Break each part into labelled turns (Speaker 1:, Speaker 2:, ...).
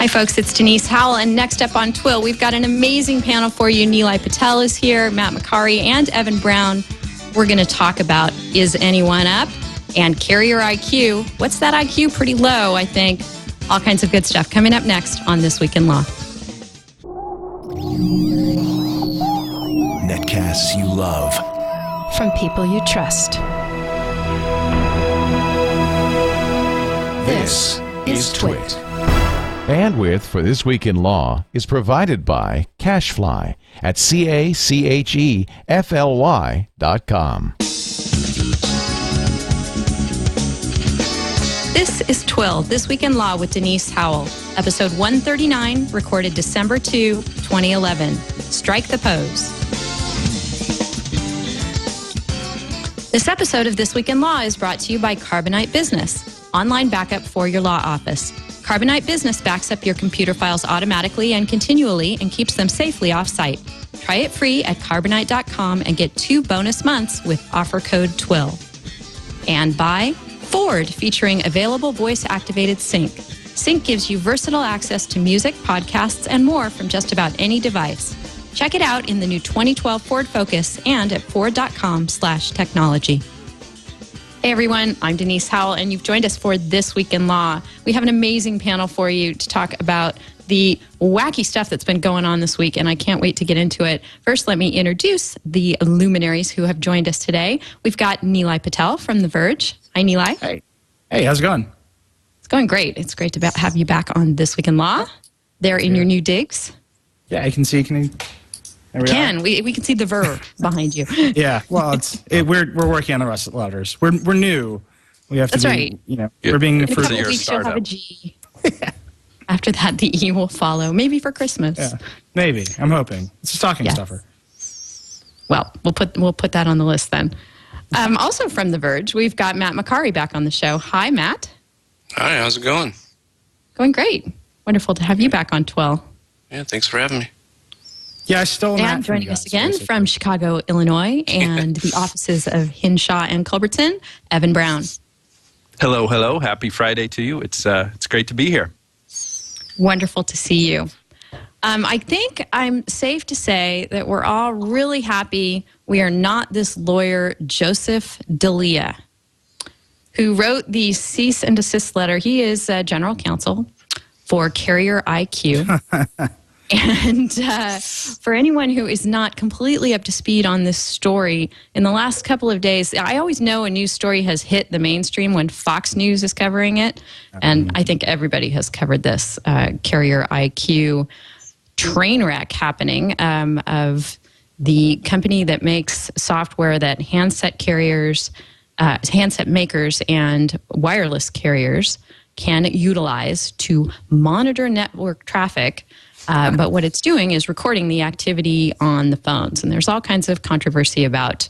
Speaker 1: Hi, folks. It's Denise, Howell, and next up on TWiL, we've got an amazing panel for you. Nilay Patel is here, Matt Macari, and Evan Brown. We're going to talk about Is Anyone Up? And Carrier IQ. What's that IQ? Pretty low, I think. All kinds of good stuff coming up next on This Week in Law.
Speaker 2: Netcasts you love.
Speaker 3: From people you trust.
Speaker 2: This is TWiT.
Speaker 4: Bandwidth for This Week in Law is provided by Cachefly at CACHEFLY.com.
Speaker 1: This is TWiL, This Week in Law with Denise Howell. Episode 139, recorded December 2, 2011. Strike the pose. This episode of This Week in Law is brought to you by Carbonite Business, online backup for your law office. Carbonite Business backs up your computer files automatically and continually and keeps them safely off-site. Try it free at carbonite.com and get 2 bonus months with offer code TWiL. And by Ford, featuring available voice-activated sync. Sync gives you versatile access to music, podcasts, and more from just about any device. Check it out in the new 2012 Ford Focus and at ford.com/technology. Hey everyone, I'm Denise Howell, and you've joined us for This Week in Law. We have an amazing panel for you to talk about the wacky stuff that's been going on this week, and I can't wait to get into it. First, let me introduce the luminaries who have joined us today. We've got Nilay Patel from The Verge. Hi, Nilay.
Speaker 5: Hey, how's it going?
Speaker 1: It's going great. It's great to have you back on This Week in Law. There in your new digs.
Speaker 5: Yeah, I can see.
Speaker 1: We can see the verb behind you.
Speaker 5: Yeah, well, we're working on the rest of the letters. We're new. We have to.
Speaker 1: That's right.
Speaker 5: We're being
Speaker 1: in a couple weeks you'll have a G. After that, the E will follow. Maybe for Christmas.
Speaker 5: Yeah, maybe. I'm hoping it's a stocking stuffer.
Speaker 1: Well, we'll put that on the list then. Also from The Verge, we've got Matt Macari back on the show. Hi, Matt.
Speaker 6: Hi, how's it going?
Speaker 1: Going great. Wonderful to have you back on TWiL.
Speaker 6: Yeah, thanks for having me.
Speaker 5: Yeah, I stole Matt.
Speaker 1: And joining us again from Chicago, Illinois, and the offices of Hinshaw and Culbertson, Evan Brown.
Speaker 7: Hello, hello. Happy Friday to you. It's great to be here.
Speaker 1: Wonderful to see you. I think I'm safe to say that we're all really happy we are not this lawyer, Joseph D'Elia, who wrote the cease and desist letter. He is general counsel for Carrier IQ. And for anyone who is not completely up to speed on this story, in the last couple of days, I always know a news story has hit the mainstream when Fox News is covering it. And I think everybody has covered this Carrier IQ train wreck happening of the company that makes software that handset carriers, handset makers and wireless carriers can utilize to monitor network traffic. But what it's doing is recording the activity on the phones. And there's all kinds of controversy about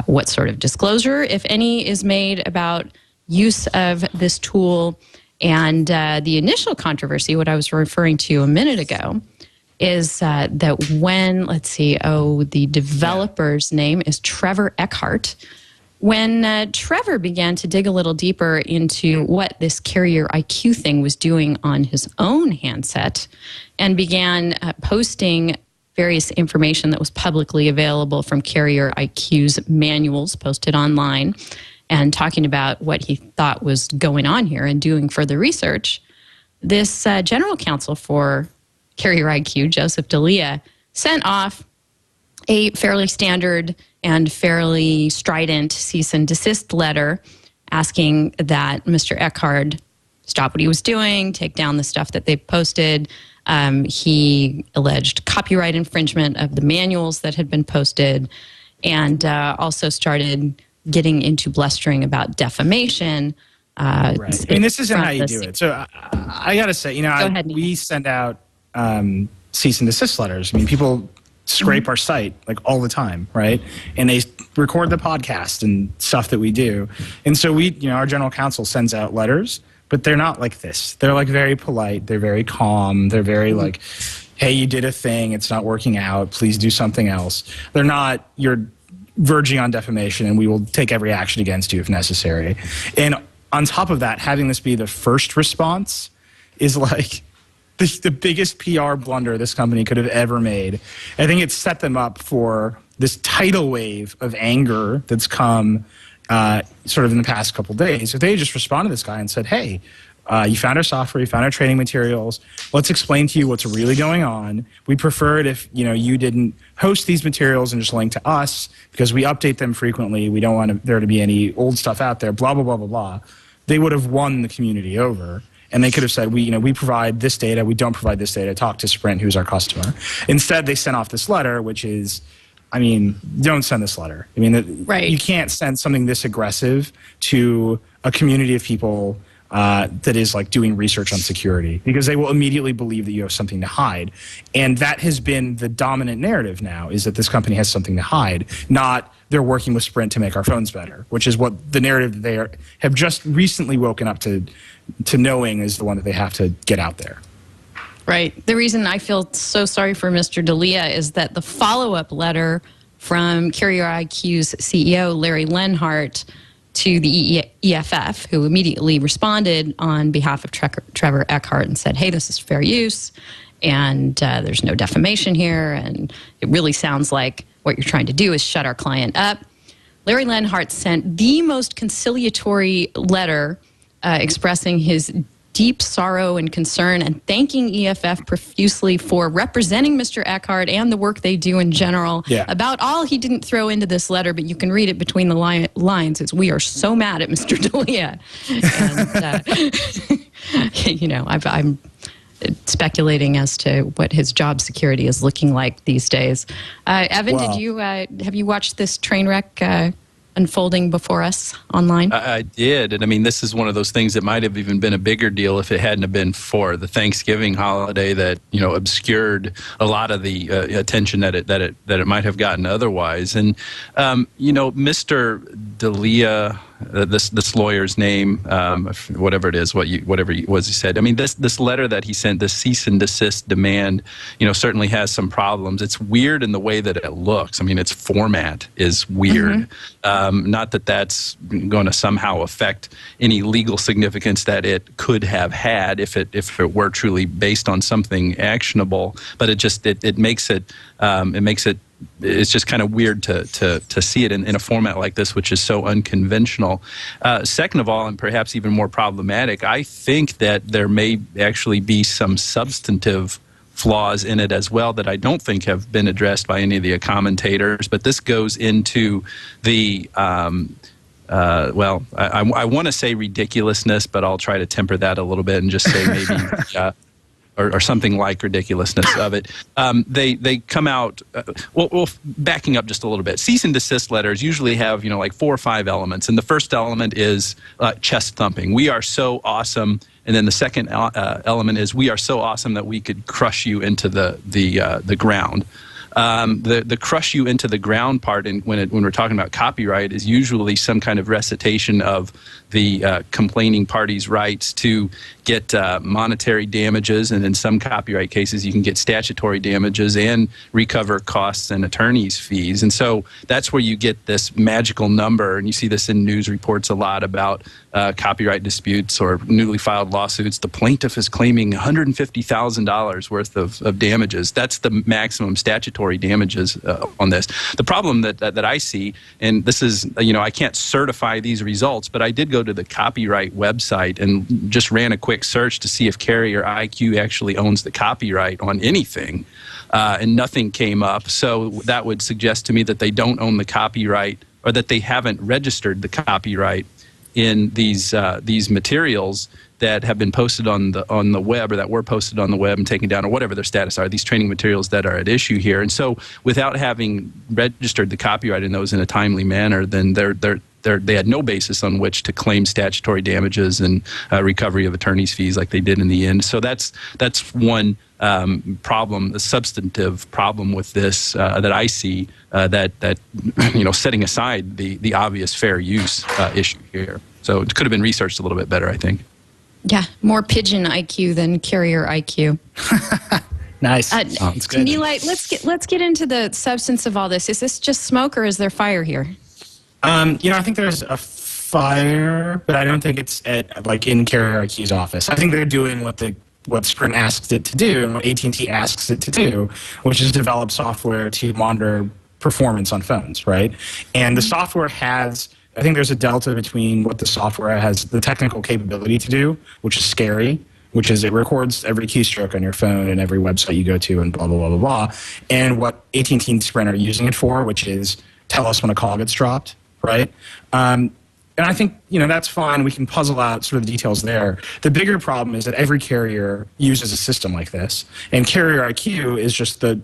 Speaker 1: what sort of disclosure, if any, is made about use of this tool. And the initial controversy, what I was referring to a minute ago, is that when, the developer's name is Trevor Eckhart. When Trevor began to dig a little deeper into what this Carrier IQ thing was doing on his own handset and began posting various information that was publicly available from Carrier IQ's manuals posted online and talking about what he thought was going on here and doing further research, this general counsel for Carrier IQ, Joseph D'Elia, sent off a fairly standard and fairly strident cease and desist letter asking that Mr. Eckhart stop what he was doing, take down the stuff that they posted. He alleged copyright infringement of the manuals that had been posted and also started getting into blustering about defamation.
Speaker 5: Right. I mean, this isn't how you do it. So I got to say, we send out cease and desist letters. I mean, people scrape our site like all the time, right? And they record the podcast and stuff that we do. And so our general counsel sends out letters, but they're not like this. They're like very polite. They're very calm. They're very like, hey, you did a thing. It's not working out. Please do something else. They're not, you're verging on defamation and we will take every action against you if necessary. And on top of that, having this be the first response is like, the biggest PR blunder this company could have ever made. I think it's set them up for this tidal wave of anger that's come sort of in the past couple of days. If they just responded to this guy and said, hey, you found our software, you found our training materials, let's explain to you what's really going on. We'd prefer it if you didn't host these materials and just link to us because we update them frequently. We don't want there to be any old stuff out there, blah, blah, blah, blah, blah. They would have won the community over. And they could have said, we provide this data, we don't provide this data, talk to Sprint, who's our customer. Instead, they sent off this letter, which is, don't send this letter.
Speaker 1: Right.
Speaker 5: You can't send something this aggressive to a community of people that is like doing research on security, because they will immediately believe that you have something to hide. And that has been the dominant narrative now, is that this company has something to hide, not they're working with Sprint to make our phones better, which is what the narrative that they have just recently woken up to knowing is the one that they have to get out there.
Speaker 1: Right. The reason I feel so sorry for Mr. D'Elia is that the follow-up letter from Carrier IQ's CEO, Larry Lenhart, to the EFF, who immediately responded on behalf of Trevor Eckhart and said, hey, this is fair use, and there's no defamation here, and it really sounds like what you're trying to do is shut our client up. Larry Lenhart sent the most conciliatory letter expressing his deep sorrow and concern and thanking EFF profusely for representing Mr. Eckhart and the work they do in general.
Speaker 5: Yeah. About
Speaker 1: all he didn't throw into this letter, but you can read it between the lines, is we are so mad at Mr. D'Elia. And, I'm speculating as to what his job security is looking like these days. Evan, have you watched this train wreck unfolding before us online?
Speaker 7: I did. And this is one of those things that might have even been a bigger deal if it hadn't have been for the Thanksgiving holiday that, obscured a lot of the attention that it might have gotten otherwise. And, Mr. D'Elia, this lawyer's name, whatever it is, whatever he said. This letter that he sent, this cease and desist demand, certainly has some problems. It's weird in the way that it looks. Its format is weird. Mm-hmm. Not that that's going to somehow affect any legal significance that it could have had if it were truly based on something actionable. But it makes it it's just kind of weird to see it in a format like this, which is so unconventional. Second of all, and perhaps even more problematic, I think that there may actually be some substantive flaws in it as well that I don't think have been addressed by any of the commentators. But this goes into the I want to say ridiculousness, but I'll try to temper that a little bit and just say maybe or something like ridiculousness of it. They come out, backing up just a little bit. Cease and desist letters usually have, like 4 or 5 elements. And the first element is chest thumping. We are so awesome. And then the second element is we are so awesome that we could crush you into the ground. The crush you into the ground part, when we're talking about copyright, is usually some kind of recitation of the complaining party's rights to get monetary damages, and in some copyright cases you can get statutory damages and recover costs and attorney's fees. And so that's where you get this magical number, and you see this in news reports a lot about copyright disputes or newly filed lawsuits. The plaintiff is claiming $150,000 worth of damages. That's the maximum statutory damages on this. The problem that I see, and this is, I can't certify these results, but I did go to the copyright website and just ran a quick search to see if Carrier IQ actually owns the copyright on anything, and nothing came up. So that would suggest to me that they don't own the copyright, or that they haven't registered the copyright in these materials that have been posted on the web, or that were posted on the web and taken down, or whatever their status are, these training materials that are at issue here. And so without having registered the copyright in those in a timely manner, then they had no basis on which to claim statutory damages and recovery of attorney's fees like they did in the end. So that's one problem, the substantive problem with this that I see, that setting aside the obvious fair use issue here. So it could have been researched a little bit better, I think.
Speaker 1: Yeah, more pigeon IQ than Carrier IQ.
Speaker 5: Nice. Sounds good.
Speaker 1: Nilay, let's get into the substance of all this. Is this just smoke, or is there fire here?
Speaker 5: I think there's a fire, but I don't think it's in Carrier IQ's office. I think they're doing what the what Sprint asks it to do and what AT&T asks it to do, which is develop software to monitor performance on phones, right? And the software has, I think there's a delta between what the software has the technical capability to do, which is scary, which is it records every keystroke on your phone and every website you go to and blah, blah, blah, blah, blah, and what AT&T and Sprint are using it for, which is tell us when a call gets dropped, right? And I think, that's fine. We can puzzle out sort of the details there. The bigger problem is that every carrier uses a system like this. And Carrier IQ is just the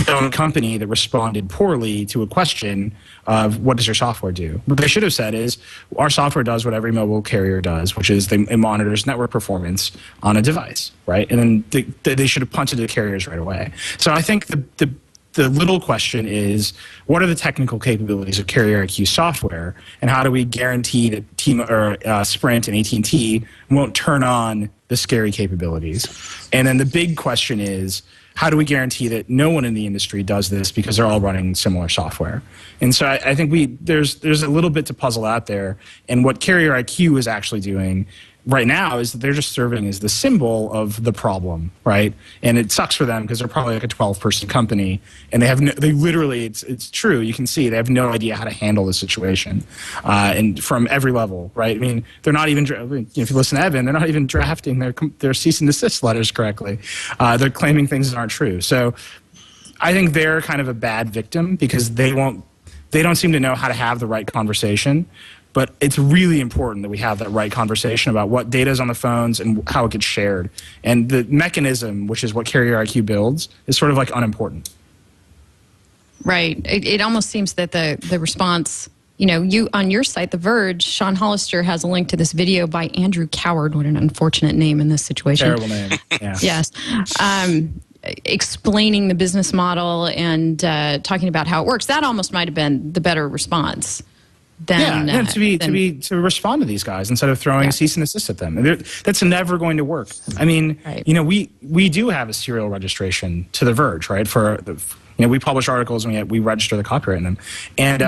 Speaker 5: known company that responded poorly to a question of what does your software do? What they should have said is our software does what every mobile carrier does, which is it monitors network performance on a device, right? And then they should have punted the carriers right away. So I think the little question is, what are the technical capabilities of Carrier IQ software, and how do we guarantee that Sprint and AT&T won't turn on the scary capabilities? And then the big question is, how do we guarantee that no one in the industry does this because they're all running similar software? And so I think there's a little bit to puzzle out there. And what Carrier IQ is actually doing right now is that they're just serving as the symbol of the problem, right? And it sucks for them because they're probably like a 12-person company, and they literally, it's true, you can see they have no idea how to handle the situation, and from every level, right? I mean, they're not even, if you listen to Evan, they're not even drafting their cease and desist letters correctly. They're claiming things that aren't true. So I think they're kind of a bad victim because they don't seem to know how to have the right conversation. But it's really important that we have that right conversation about what data is on the phones and how it gets shared. And the mechanism, which is what Carrier IQ builds, is sort of like unimportant.
Speaker 1: Right. It almost seems that the response, you on your site, The Verge, Sean Hollister has a link to this video by Andrew Coward. What an unfortunate name in this situation.
Speaker 5: Terrible name. Yeah.
Speaker 1: Yes. Explaining the business model and talking about how it works. That almost might have been the better response.
Speaker 5: To respond to these guys instead of throwing a cease and desist at them. That's never going to work. I mean, we do have a serial registration to The Verge, right? We publish articles and we register the copyright in them, and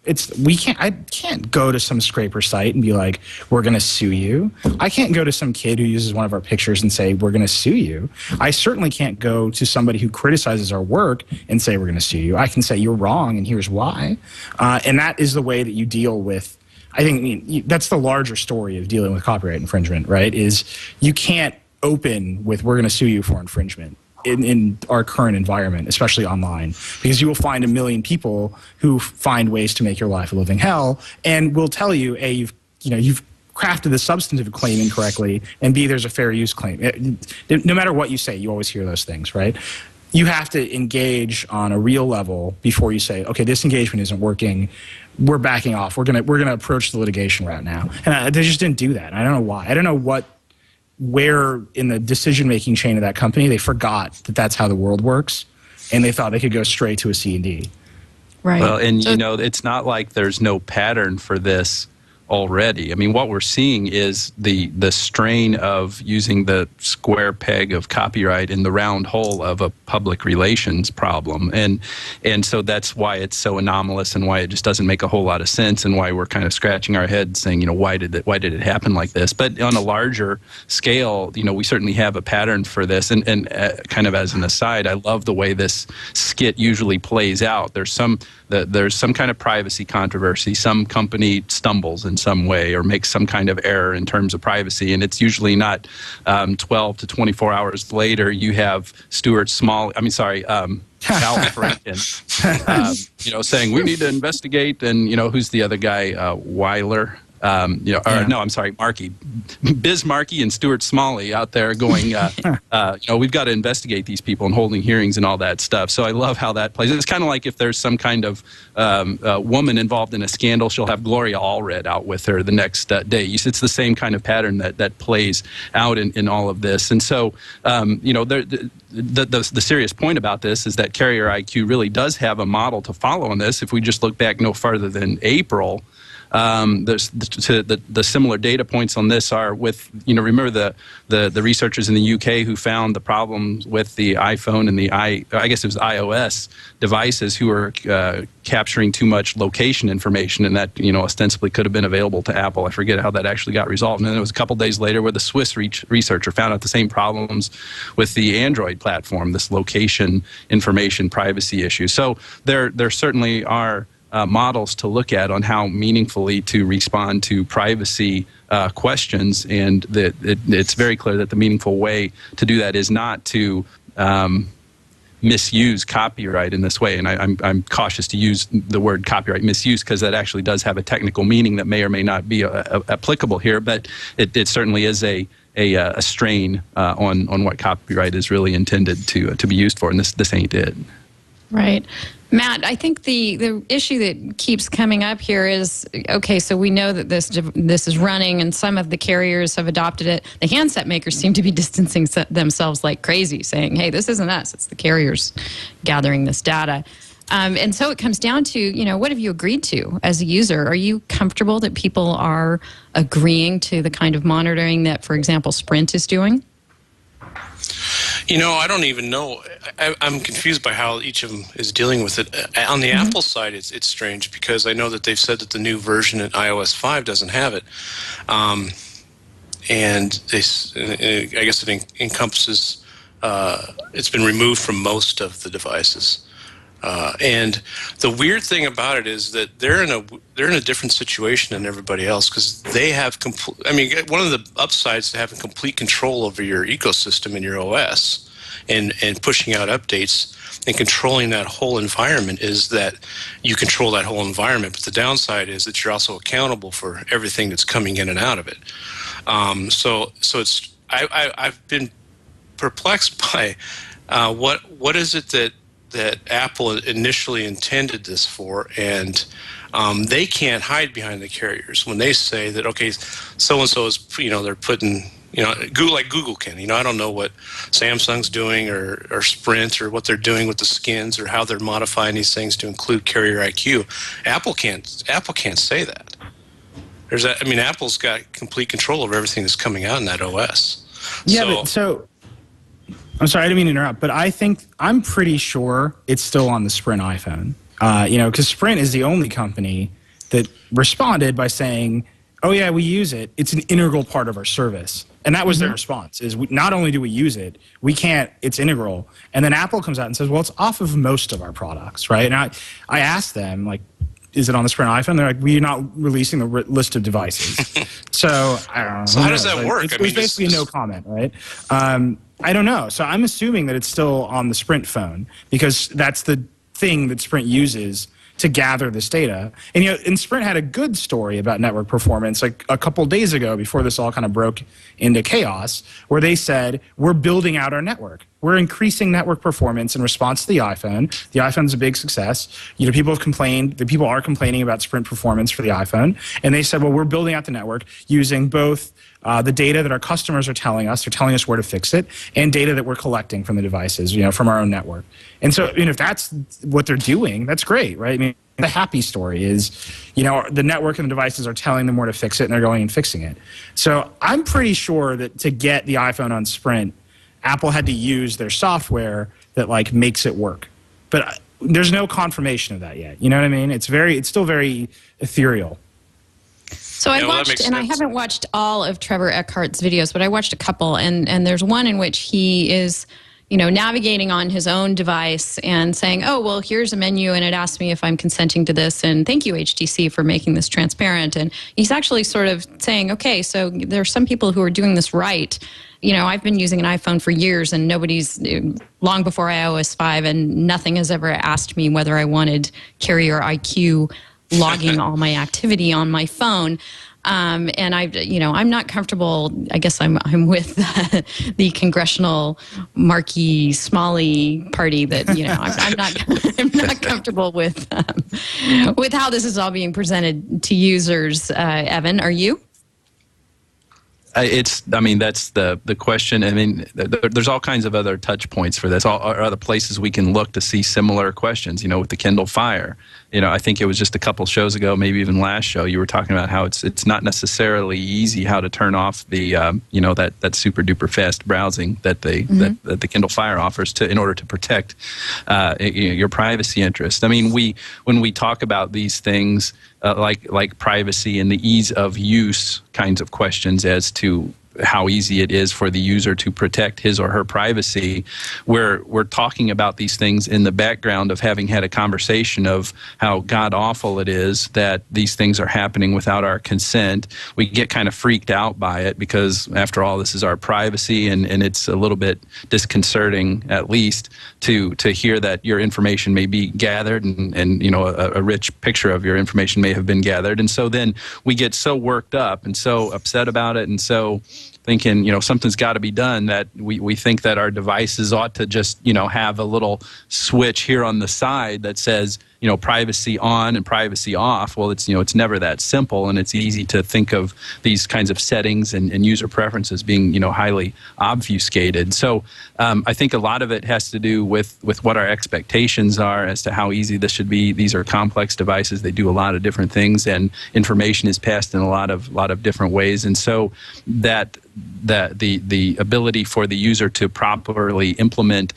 Speaker 5: I can't go to some scraper site and be like, we're going to sue you. I can't go to some kid who uses one of our pictures and say, we're going to sue you. I certainly can't go to somebody who criticizes our work and say, we're going to sue you. I can say, you're wrong and here's why. And that is the way that you deal with, I think that's the larger story of dealing with copyright infringement, right? Is you can't open with, we're going to sue you for infringement. In our current environment, especially online, because you will find a million people who find ways to make your life a living hell, and will tell you, A, you've crafted the substantive claim incorrectly, and B, there's a fair use claim. No matter what you say, you always hear those things, right? You have to engage on a real level before you say, okay, this engagement isn't working. We're backing off. We're gonna approach the litigation route now. And they just didn't do that. I don't know why. I don't know where in the decision-making chain of that company they forgot that that's how the world works, and they thought they could go straight to a C&D.
Speaker 1: Right.
Speaker 7: Well, and it's not like there's no pattern for this already. I mean, what we're seeing is the strain of using the square peg of copyright in the round hole of a public relations problem, and so that's why it's so anomalous and why it just doesn't make a whole lot of sense, and why we're kind of scratching our heads saying, why did it happen like this? But on a larger scale, we certainly have a pattern for this. And kind of as an aside, I love the way this skit usually plays out. There's some kind of privacy controversy. Some company stumbles in some way or makes some kind of error in terms of privacy, and it's usually not 12 to 24 hours later you have Howell saying we need to investigate, and who's the other guy, Weiler. Markey, Biz Markey and Stuart Smalley out there going, we've got to investigate these people and holding hearings and all that stuff. So I love how that plays. It's kind of like if there's some kind of woman involved in a scandal, she'll have Gloria Allred out with her the next day. It's the same kind of pattern that plays out in all of this. And so, the serious point about this is that Carrier IQ really does have a model to follow on this. If we just look back no farther than April, The similar data points on this are with, remember the researchers in the UK who found the problems with the iPhone and I guess it was iOS devices who were capturing too much location information, and that ostensibly could have been available to Apple. I forget how that actually got resolved. And then it was a couple days later where the Swiss researcher found out the same problems with the Android platform, this location information privacy issue. So there certainly are models to look at on how meaningfully to respond to privacy questions, and it's very clear that the meaningful way to do that is not to misuse copyright in this way. And I'm cautious to use the word copyright misuse because that actually does have a technical meaning that may or may not be applicable here, but it certainly is a strain on what copyright is really intended to be used for, and this ain't it.
Speaker 1: Right. Matt, I think the issue that keeps coming up here is, okay, so we know that this is running and some of the carriers have adopted it. The handset makers seem to be distancing themselves like crazy, saying, hey, this isn't us, it's the carriers gathering this data. And so it comes down to, what have you agreed to as a user? Are you comfortable that people are agreeing to the kind of monitoring that, for example, Sprint is doing?
Speaker 6: I don't even know. I'm confused by how each of them is dealing with it. On the Apple side, it's strange because I know that they've said that the new version in iOS 5 doesn't have it. And I guess it encompasses, it's been removed from most of the devices. And the weird thing about it is that they're in a different situation than everybody else because they have one of the upsides to having complete control over your ecosystem and your OS and pushing out updates and controlling that whole environment is that you control that whole environment. But the downside is that you're also accountable for everything that's coming in and out of it. So it's I've been perplexed by what is it that Apple initially intended this for, and they can't hide behind the carriers when they say that, okay, so-and-so is, they're putting, Google can. I don't know what Samsung's doing or Sprint or what they're doing with the skins or how they're modifying these things to include carrier IQ. Apple can't say that. Apple's got complete control over everything that's coming out in that OS.
Speaker 5: Yeah, I'm sorry, I didn't mean to interrupt, but I'm pretty sure it's still on the Sprint iPhone. Because Sprint is the only company that responded by saying, oh yeah, we use it. It's an integral part of our service. And that was their response, is not only do we use it, it's integral. And then Apple comes out and says, well, it's off of most of our products, right? And I asked them, like, is it on the Sprint iPhone? They're like, we're not releasing the list of devices. So, I don't know.
Speaker 6: So how does that work?
Speaker 5: It's basically no comment, right? I don't know. So I'm assuming that it's still on the Sprint phone because that's the thing that Sprint uses to gather this data. And Sprint had a good story about network performance like a couple days ago before this all kind of broke into chaos, where they said, we're building out our network. We're increasing network performance in response to the iPhone. The iPhone's a big success. People have complained, the people are complaining about Sprint performance for the iPhone. And they said, well, we're building out the network using both the data that our customers are telling us, they're telling us where to fix it, and data that we're collecting from the devices, from our own network. And so, if that's what they're doing, that's great, right? The happy story is, the network and the devices are telling them where to fix it, and they're going and fixing it. So I'm pretty sure that to get the iPhone on Sprint, Apple had to use their software that makes it work. But there's no confirmation of that yet. You know what I mean? It's still very ethereal.
Speaker 1: So I watched, and I haven't watched all of Trevor Eckhart's videos, but I watched a couple, and there's one in which he is, navigating on his own device and saying, oh, well, here's a menu, and it asks me if I'm consenting to this, and thank you, HTC, for making this transparent. And he's actually sort of saying, okay, so there are some people who are doing this right. I've been using an iPhone for years, and long before iOS 5, and nothing has ever asked me whether I wanted carrier IQ logging all my activity on my phone. And I'm not comfortable. I guess I'm with the congressional Markey Smalley party that, I'm not comfortable with how this is all being presented to users. Evan, are you?
Speaker 7: That's the question. I mean, there's all kinds of other touch points for this, or other places we can look to see similar questions, with the Kindle Fire. I think it was just a couple shows ago, maybe even last show, you were talking about how it's not necessarily easy how to turn off the, that super duper fast browsing that that the Kindle Fire offers in order to protect your privacy interest. I mean, when we talk about these things, like privacy and the ease of use kinds of questions as to how easy it is for the user to protect his or her privacy, we're talking about these things in the background of having had a conversation of how god awful it is that these things are happening without our consent. We get kind of freaked out by it because, after all, this is our privacy, and it's a little bit disconcerting, at least, to hear that your information may be gathered and a rich picture of your information may have been gathered. And so then we get so worked up and so upset about it, and so thinking, something's got to be done, that we think that our devices ought to just, have a little switch here on the side that says, privacy on and privacy off. Well, it's never that simple, and it's easy to think of these kinds of settings and user preferences being, highly obfuscated. So I think a lot of it has to do with what our expectations are as to how easy this should be. These are complex devices. They do a lot of different things, and information is passed in a lot of different ways. And so that the ability for the user to properly implement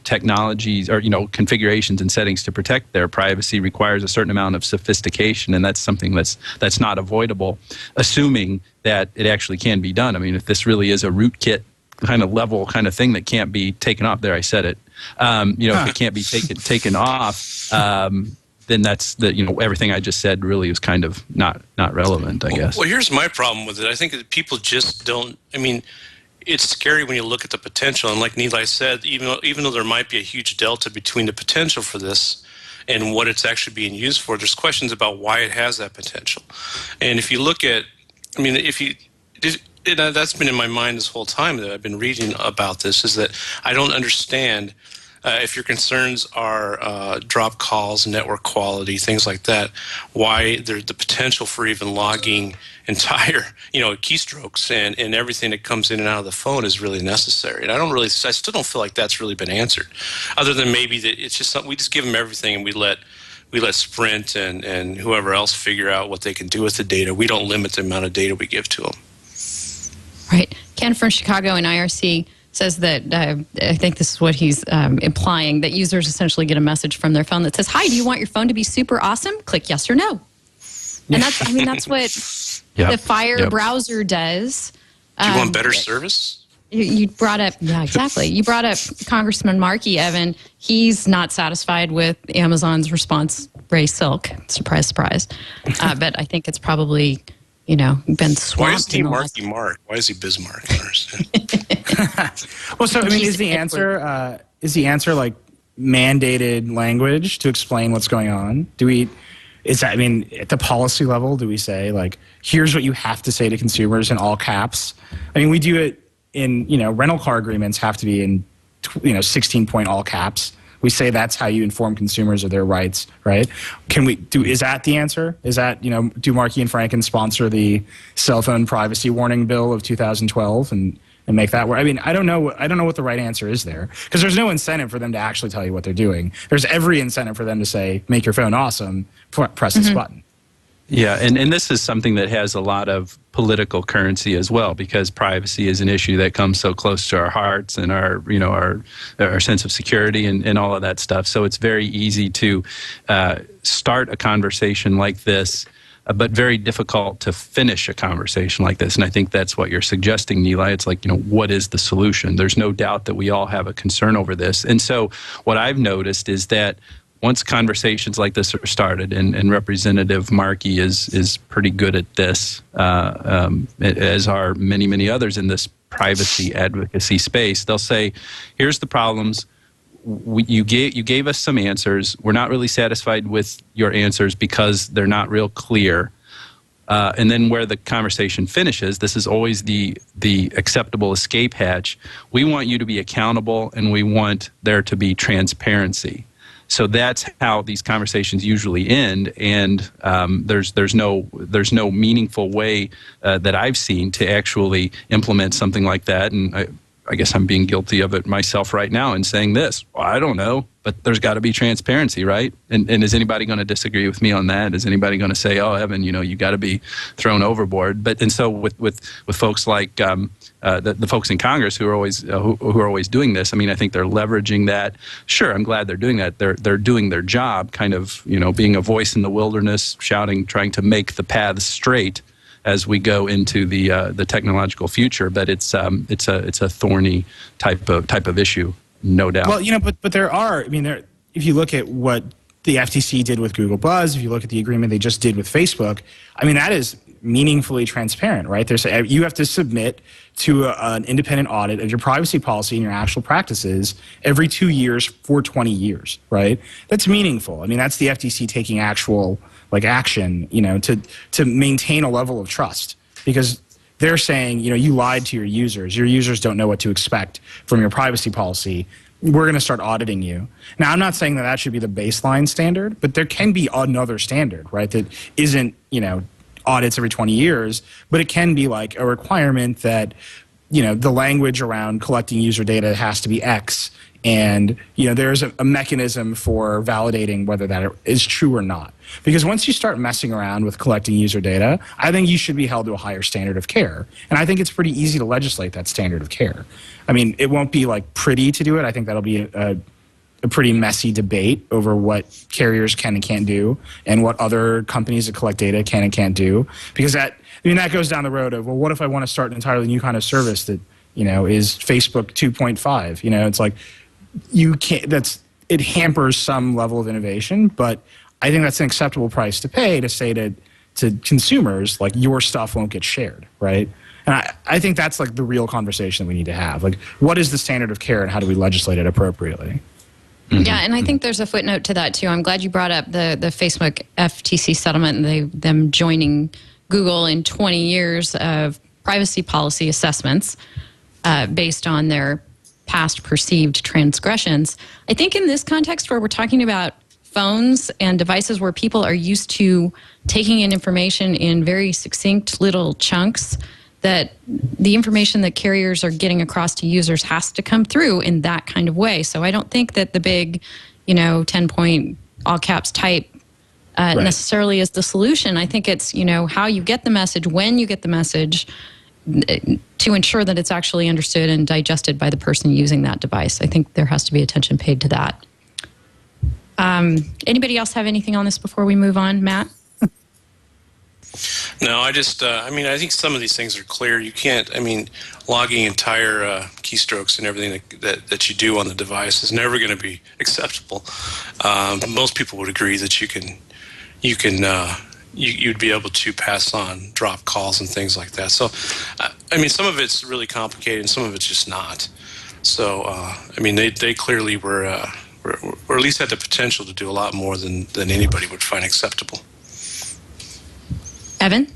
Speaker 7: technologies or configurations and settings to protect their privacy requires a certain amount of sophistication, and that's something that's not avoidable, assuming that it actually can be done. I mean, if this really is a rootkit kind of level kind of thing that can't be taken off, there I said it. If it can't be taken off, then that's everything I just said really is kind of not relevant, I guess.
Speaker 6: Well, here's my problem with it. I think that people just don't. I mean, it's scary when you look at the potential, and like Nilay said, even though there might be a huge delta between the potential for this and what it's actually being used for, there's questions about why it has that potential. And if you look at, that's been in my mind this whole time that I've been reading about this, is that I don't understand if your concerns are drop calls, network quality, things like that, why there's the potential for even logging entire, keystrokes and everything that comes in and out of the phone is really necessary. And I still don't feel like that's really been answered, other than maybe that it's just something, we just give them everything and we let Sprint and whoever else figure out what they can do with the data. We don't limit the amount of data we give to them.
Speaker 1: Right. Ken from Chicago in IRC says that, I think this is what he's implying, that users essentially get a message from their phone that says, "Hi, do you want your phone to be super awesome? Click yes or no." And that's what the Fire browser does.
Speaker 6: Do you want better service?
Speaker 1: You brought up, exactly. You brought up Congressman Markey, Evan. He's not satisfied with Amazon's response, Ray Silk. Surprise, surprise. But I think it's probably, been swamped.
Speaker 6: Why is he Marky Mark? Why is he Bismarck? I don't understand.
Speaker 5: Well, so is the answer like mandated language to explain what's going on? At the policy level, do we say, like, here's what you have to say to consumers in all caps? I mean, we do it in, rental car agreements have to be in, 16-point all caps. We say that's how you inform consumers of their rights, right? Is that the answer? Is that, do Markey and Franken sponsor the cell phone privacy warning bill of 2012 and make that work? I mean, I don't know what the right answer is there, because there's no incentive for them to actually tell you what they're doing. There's every incentive for them to say, make your phone awesome, press this button.
Speaker 7: Yeah, and this is something that has a lot of political currency as well, because privacy is an issue that comes so close to our hearts and our sense of security and all of that stuff. So it's very easy to start a conversation like this, but very difficult to finish a conversation like this. And I think that's what you're suggesting, Nilay. It's like, what is the solution? There's no doubt that we all have a concern over this. And so what I've noticed is that once conversations like this are started, and Representative Markey is pretty good at this, as are many, many others in this privacy advocacy space, they'll say, here's the problems. You gave us some answers. We're not really satisfied with your answers because they're not real clear. And then where the conversation finishes, this is always the acceptable escape hatch. We want you to be accountable, and we want there to be transparency. So that's how these conversations usually end, and there's no meaningful way that I've seen to actually implement something like that. And I guess I'm being guilty of it myself right now in saying this. Well, I don't know, but there's got to be transparency, right? And is anybody going to disagree with me on that? Is anybody going to say, oh, Evan, you got to be thrown overboard? And so with folks like the folks in Congress who are always doing this, I mean, I think they're leveraging that. Sure, I'm glad they're doing that. They're doing their job, kind of, being a voice in the wilderness, shouting, trying to make the paths straight as we go into the technological future. But it's a thorny type of issue, no doubt.
Speaker 5: Well, but there are. I mean, if you look at what the FTC did with Google Buzz, if you look at the agreement they just did with Facebook, I mean, that is meaningfully transparent, right? You have to submit to an independent audit of your privacy policy and your actual practices every 2 years for 20 years, right? That's meaningful. I mean, that's the FTC taking actual action, to maintain a level of trust, because they're saying, you lied to your users. Your users don't know what to expect from your privacy policy. We're going to start auditing you. Now, I'm not saying that should be the baseline standard, but there can be another standard, right, that isn't, audits every 20 years, but it can be like a requirement that, the language around collecting user data has to be X, and there's a mechanism for validating whether that is true or not. Because once you start messing around with collecting user data, I think you should be held to a higher standard of care. And I think it's pretty easy to legislate that standard of care. I mean, it won't be pretty to do it. I think that'll be a pretty messy debate over what carriers can and can't do, and what other companies that collect data can and can't do. Because that goes down the road of, well, what if I want to start an entirely new kind of service that, is Facebook 2.5? It's like, you can't, it hampers some level of innovation, but I think that's an acceptable price to pay to say to consumers, your stuff won't get shared, right? And I think that's the real conversation that we need to have. What is the standard of care and how do we legislate it appropriately?
Speaker 1: Mm-hmm. Yeah, and I think there's a footnote to that too. I'm glad you brought up the Facebook FTC settlement and them joining Google in 20 years of privacy policy assessments based on their past perceived transgressions. I think in this context where we're talking about phones and devices where people are used to taking in information in very succinct little chunks, that the information that carriers are getting across to users has to come through in that kind of way. So I don't think that the big, 10-point all caps type necessarily is the solution. I think it's, how you get the message, when you get the message, to ensure that it's actually understood and digested by the person using that device. I think there has to be attention paid to that. Anybody else have anything on this before we move on, Matt?
Speaker 6: No, I think some of these things are clear. You can't, logging entire keystrokes and everything that you do on the device is never going to be acceptable. Most people would agree that you'd be able to pass on drop calls and things like that. So, some of it's really complicated and some of it's just not. So, they clearly were at least had the potential to do a lot more than anybody would find acceptable.
Speaker 1: Evan?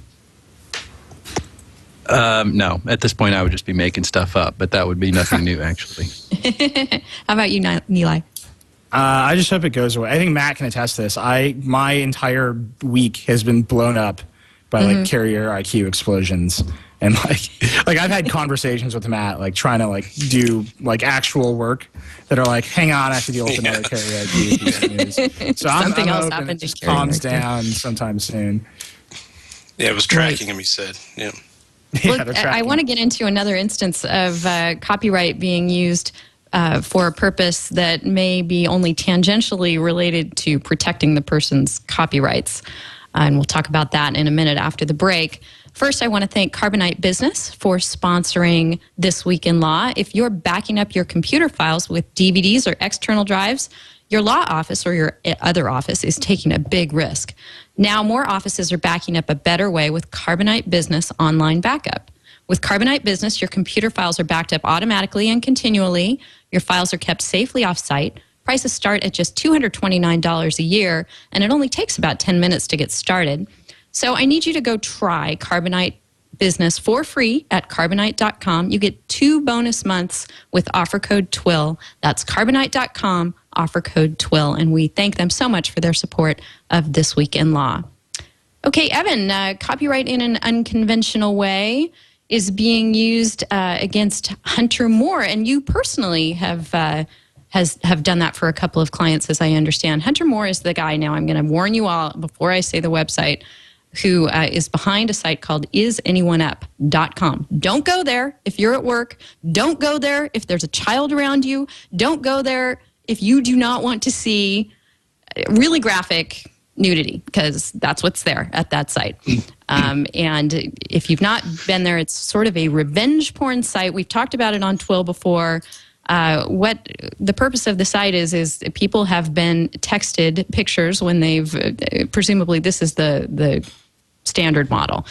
Speaker 7: No, at this point I would just be making stuff up, but that would be nothing new, actually.
Speaker 1: How about you, Nilay?
Speaker 5: I just hope it goes away. I think Matt can attest to this. My entire week has been blown up by carrier IQ explosions, and I've had conversations with Matt, trying to do actual work that are hang on, I have to deal with another carrier IQ. So
Speaker 1: Something
Speaker 5: I'm
Speaker 1: else
Speaker 5: hoping
Speaker 1: happened
Speaker 5: it
Speaker 1: to
Speaker 5: just
Speaker 1: carrier
Speaker 5: calms
Speaker 1: IQ.
Speaker 5: down sometime soon.
Speaker 6: Yeah, it was tracking him, he said. Yeah.
Speaker 1: Look, I want to get into another instance of copyright being used for a purpose that may be only tangentially related to protecting the person's copyrights. And we'll talk about that in a minute after the break. First, I want to thank Carbonite Business for sponsoring This Week in Law. If you're backing up your computer files with DVDs or external drives, your law office or your other office is taking a big risk. Now, more offices are backing up a better way with Carbonite Business Online Backup. With Carbonite Business, your computer files are backed up automatically and continually. Your files are kept safely off-site. Prices start at just $229 a year, and it only takes about 10 minutes to get started. So I need you to go try Carbonite Business for free at Carbonite.com. You get 2 bonus months with offer code TWiL. That's Carbonite.com, offer code TWiL, and we thank them so much for their support of This Week in Law. Okay, Evan, copyright in an unconventional way is being used against Hunter Moore, and you personally have done that for a couple of clients, as I understand. Hunter Moore is the guy, now I'm going to warn you all before I say the website, who is behind a site called isanyoneUp.com. Don't go there if you're at work. Don't go there if there's a child around you. Don't go there if you do not want to see really graphic nudity, because that's what's there at that site. And if you've not been there, it's sort of a revenge porn site. We've talked about it on TWiL before. What the purpose of the site is people have been texted pictures when they've, presumably this is the standard model.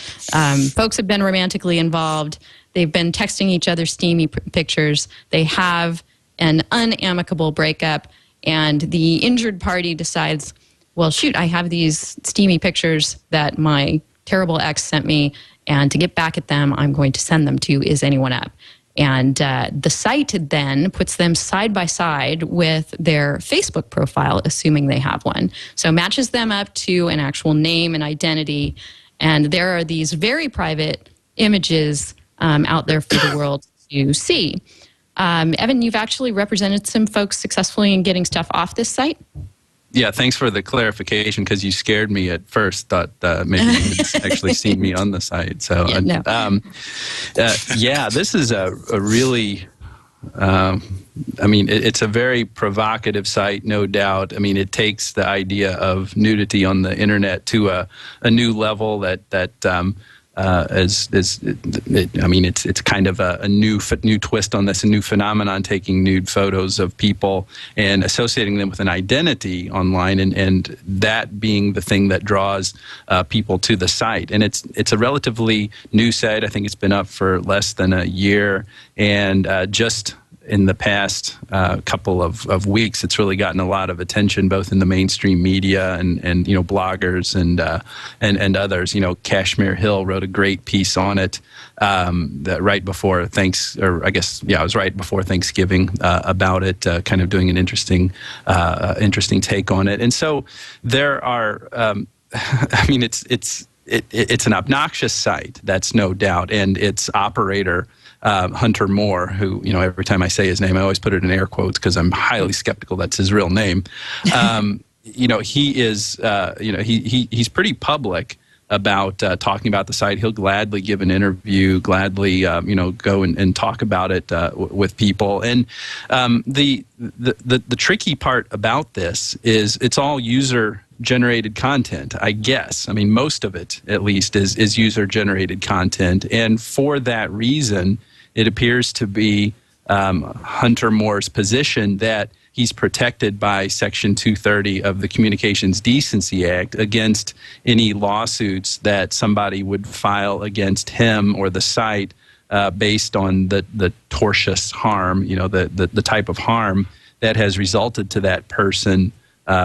Speaker 1: Folks have been romantically involved. They've been texting each other steamy pictures. They have an unamicable breakup, and the injured party decides, well, shoot, I have these steamy pictures that my terrible ex sent me, and to get back at them, I'm going to send them to Is Anyone Up? And the site then puts them side by side with their Facebook profile, assuming they have one. So matches them up to an actual name and identity. And there are these very private images out there for the world to see. Evan, you've actually represented some folks successfully in getting stuff off this site?
Speaker 7: Yeah, thanks for the clarification, because you scared me at first. Thought maybe you had actually seen me on the site. So, yeah, this is a really, it's a very provocative site, no doubt. I mean, it takes the idea of nudity on the internet to a new level it's kind of a new twist on this, a new phenomenon, taking nude photos of people and associating them with an identity online, and that being the thing that draws people to the site. And it's a relatively new site. I think it's been up for less than a year, and just in the past couple of weeks, it's really gotten a lot of attention, both in the mainstream media and bloggers and others. Kashmir Hill wrote a great piece on it that right before it was right before Thanksgiving about it, kind of doing an interesting take on it. And so there are, it's an obnoxious site, that's no doubt, and its operator, Hunter Moore, who, every time I say his name, I always put it in air quotes because I'm highly skeptical that's his real name. He is, he's pretty public about talking about the site. He'll gladly give an interview, gladly, go and talk about it with people. And the tricky part about this is it's all user-generated content, I guess. I mean, most of it, at least, is user-generated content. And for that reason, it appears to be Hunter Moore's position that he's protected by Section 230 of the Communications Decency Act against any lawsuits that somebody would file against him or the site based on the tortious harm, the type of harm that has resulted to that person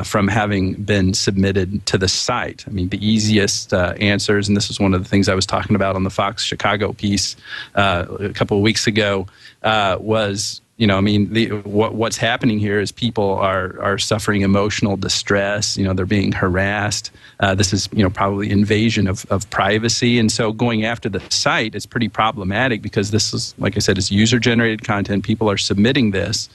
Speaker 7: from having been submitted to the site. I mean, the easiest answers, and this is one of the things I was talking about on the Fox Chicago piece a couple of weeks ago, was, what's happening here is people are suffering emotional distress. They're being harassed. This is, probably invasion of privacy. And so going after the site is pretty problematic because this is, like I said, it's user-generated content. People are submitting this.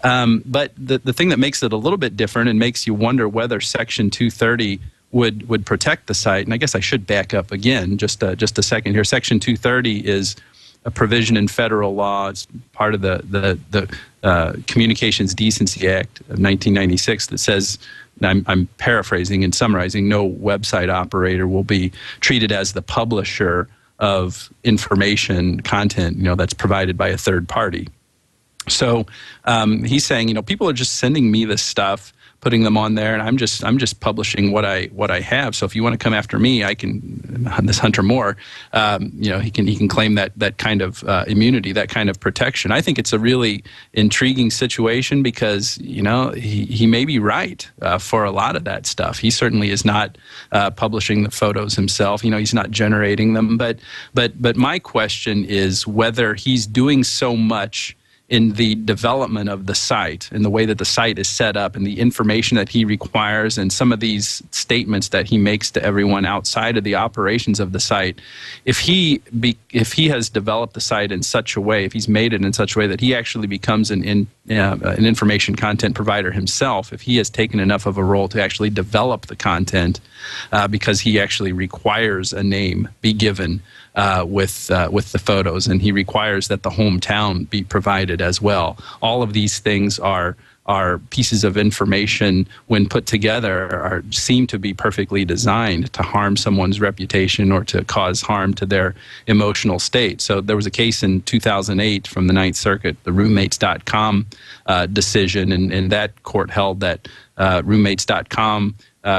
Speaker 7: But the thing that makes it a little bit different and makes you wonder whether Section 230 would protect the site, and I guess I should back up again just a second here. Section 230 is a provision in federal law. It's part of the Communications Decency Act of 1996 that says, and I'm paraphrasing and summarizing, no website operator will be treated as the publisher of information content, that's provided by a third party. So he's saying, people are just sending me this stuff, putting them on there, and I'm just publishing what I have. So if you want to come after me, I can. This Hunter Moore, he can claim that kind of immunity, that kind of protection. I think it's a really intriguing situation because he may be right for a lot of that stuff. He certainly is not publishing the photos himself. He's not generating them. But my question is whether he's doing so much in the development of the site and the way that the site is set up and the information that he requires and some of these statements that he makes to everyone outside of the operations of the site, if he has developed the site in such a way, if he's made it in such a way that he actually becomes an information content provider himself, if he has taken enough of a role to actually develop the content because he actually requires a name be given with the photos, and he requires that the hometown be provided as well. All of these things are pieces of information when put together seem to be perfectly designed to harm someone's reputation or to cause harm to their emotional state. So there was a case in 2008 from the Ninth Circuit, the roommates.com decision, and that court held that roommates.com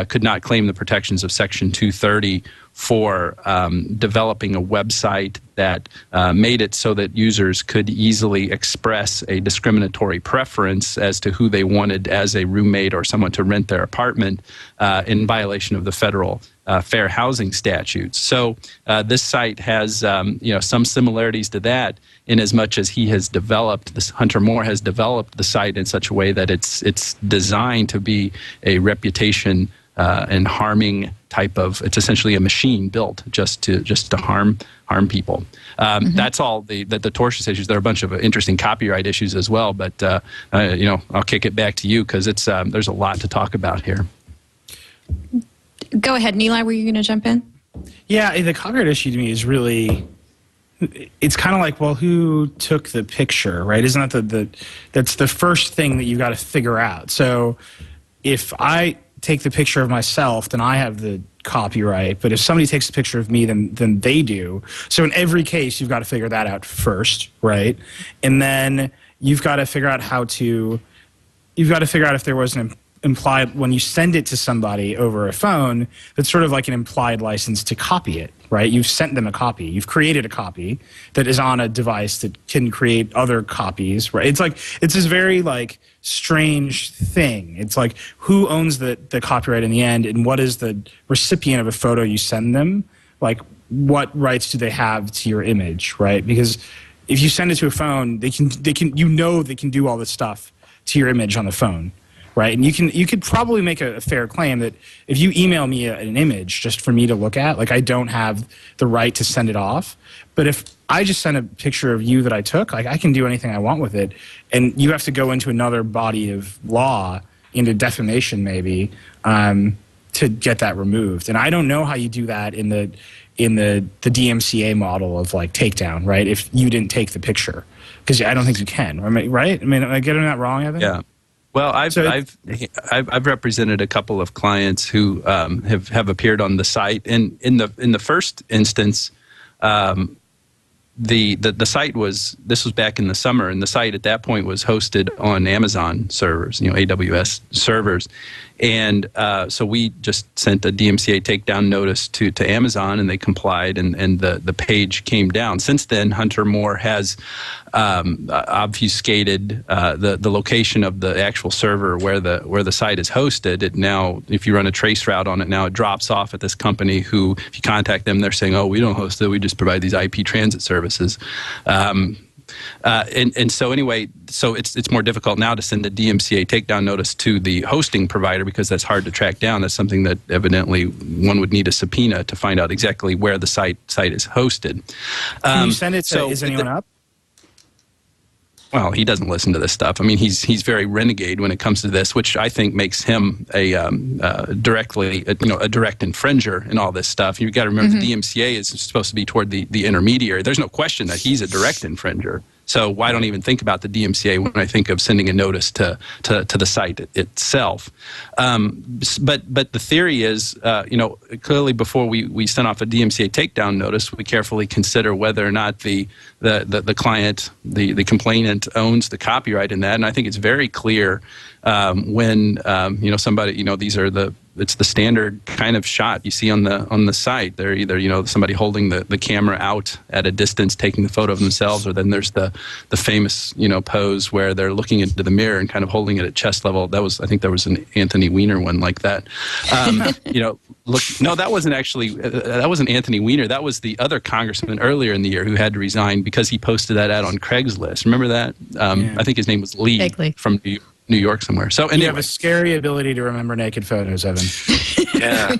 Speaker 7: could not claim the protections of Section 230 for developing a website that made it so that users could easily express a discriminatory preference as to who they wanted as a roommate or someone to rent their apartment in violation of the federal fair housing statutes. So this site has some similarities to that in as much as he has developed, this Hunter Moore has developed the site in such a way that it's designed to be a reputation and harming type of, it's essentially a machine built just to harm people. That's all the tortious issues. There are a bunch of interesting copyright issues as well, but I'll kick it back to you because it's there's a lot to talk about here.
Speaker 1: Go ahead, Nilay. Were you going to jump in?
Speaker 5: Yeah, the copyright issue to me is really, it's kind of like, well, who took the picture, right? Isn't that that's the first thing that you've got to figure out. So if I take the picture of myself, then I have the copyright. But if somebody takes a picture of me, then they do. So in every case, you've got to figure that out first, right? And then you've got to figure out if there was an implied, when you send it to somebody over a phone, that's sort of like an implied license to copy it, right? You've sent them a copy. You've created a copy that is on a device that can create other copies, right? It's like, it's this very like strange thing. It's like, who owns the copyright in the end, and what is the recipient of a photo you send them? Like, what rights do they have to your image, right? Because if you send it to a phone, they can do all this stuff to your image on the phone. Right, and you could probably make a fair claim that if you email me an image just for me to look at, like, I don't have the right to send it off. But if I just send a picture of you that I took, like, I can do anything I want with it, and you have to go into another body of law, into defamation maybe, to get that removed. And I don't know how you do that in the DMCA model of like takedown, right? If you didn't take the picture, because I don't think you can, right? I mean, am I getting that wrong, Evan?
Speaker 7: Yeah. Well, I've represented a couple of clients who have appeared on the site, and in the first instance, the site was, this was back in the summer, and the site at that point was hosted on Amazon servers, AWS servers, and so we just sent a DMCA takedown notice to Amazon, and they complied, and the page came down. Since then, Hunter Moore has obfuscated the location of the actual server where the site is hosted. It now, if you run a trace route on it, now it drops off at this company who, if you contact them, they're saying, "Oh, we don't host it. We just provide these IP transit services." And so anyway, so it's more difficult now to send a DMCA takedown notice to the hosting provider because that's hard to track down. That's something that evidently one would need a subpoena to find out exactly where the site is hosted.
Speaker 5: Can you send it to, is anyone up?
Speaker 7: Well, he doesn't listen to this stuff. I mean, he's very renegade when it comes to this, which I think makes him a direct infringer in all this stuff. You've got to remember the DMCA is supposed to be toward the intermediary. There's no question that he's a direct infringer. So why don't even think about the DMCA when I think of sending a notice to the site itself? But the theory is, clearly before we send off a DMCA takedown notice, we carefully consider whether or not the client, the complainant, owns the copyright in that. And I think it's very clear when somebody, these are the it's the standard kind of shot you see on the site. They're either somebody holding the camera out at a distance taking the photo of themselves, or then there's the famous pose where they're looking into the mirror and kind of holding it at chest level. I think there was an Anthony Weiner one like that. No, that wasn't actually that wasn't Anthony Weiner. That was the other congressman earlier in the year who had to resign because he posted that ad on Craigslist. Remember that? I think his name was Lee from New York somewhere. So anyway.
Speaker 5: You have a scary ability to remember naked photos, Evan.
Speaker 6: Yeah.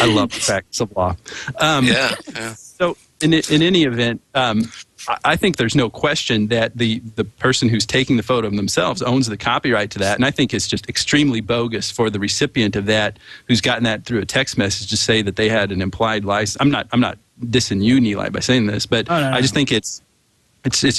Speaker 7: I love the facts of law.
Speaker 6: Yeah.
Speaker 7: So in any event, I think there's no question that the person who's taking the photo of themselves owns the copyright to that, and I think it's just extremely bogus for the recipient of that who's gotten that through a text message to say that they had an implied license. I'm not dissing you, Nilay, by saying this, but I just think it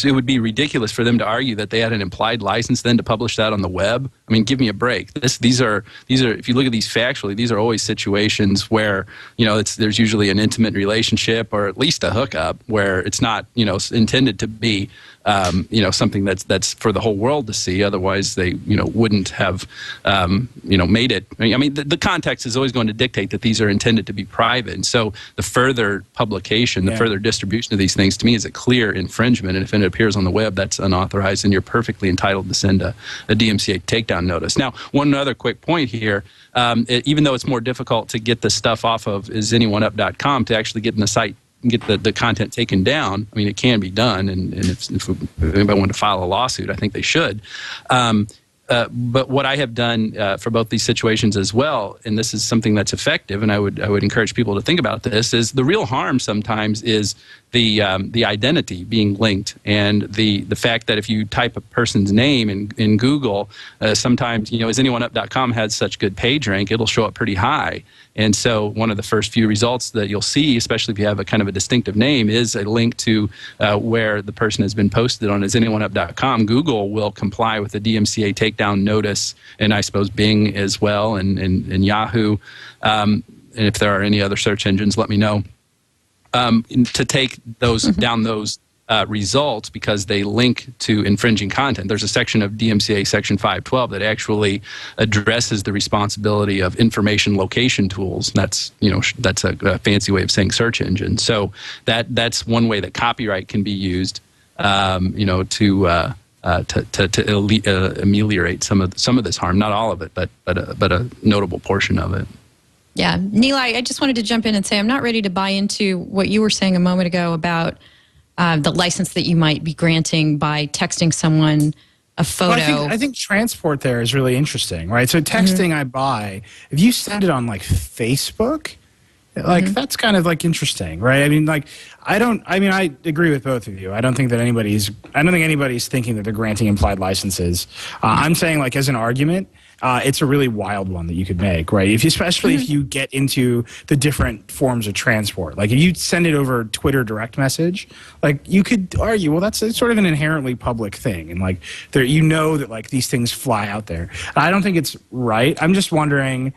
Speaker 7: would be ridiculous for them to argue that they had an implied license then to publish that on the web. I mean, give me a break. These are if you look at these factually, these are always situations where there's usually an intimate relationship or at least a hookup where it's not intended to be something that's for the whole world to see. Otherwise, they wouldn't have made it. I mean, the context is always going to dictate that these are intended to be private, and so the further publication, the further distribution of these things, to me, is a clear infringement. And if it appears on the web, that's unauthorized, and you're perfectly entitled to send a DMCA takedown notice. Now, one other quick point here: even though it's more difficult to get the stuff off of isanyoneup.com to actually get in the site. Get the content taken down. I mean, it can be done, and if anybody wanted to file a lawsuit, I think they should. But what I have done for both these situations as well, and this is something that's effective, and I would encourage people to think about this, is the real harm sometimes is the identity being linked, and the fact that if you type a person's name in Google, sometimes isanyoneup.com has such good page rank, it'll show up pretty high. And so one of the first few results that you'll see, especially if you have a kind of a distinctive name, is a link to where the person has been posted on isanyoneup.com. Google will comply with the DMCA takedown notice, and I suppose Bing as well, and Yahoo. And if there are any other search engines, let me know. To take those down those results because they link to infringing content. There's a section of DMCA Section 512 that actually addresses the responsibility of information location tools. That's a fancy way of saying search engine. So that's one way that copyright can be used, to ameliorate some of this harm. Not all of it, but a notable portion of it.
Speaker 1: Yeah, Nilay, I just wanted to jump in and say I'm not ready to buy into what you were saying a moment ago about the license that you might be granting by texting someone a photo.
Speaker 5: Well, I think transport there is really interesting, right? So texting I buy, if you send it on like Facebook, that's kind of like interesting, right? I mean, I agree with both of you. I don't think anybody's thinking that they're granting implied licenses. I'm saying as an argument, it's a really wild one that you could make, right? Especially if you get into the different forms of transport. Like if you send it over Twitter direct message, you could argue, well, that's sort of an inherently public thing. And that these things fly out there. I don't think it's right. I'm just wondering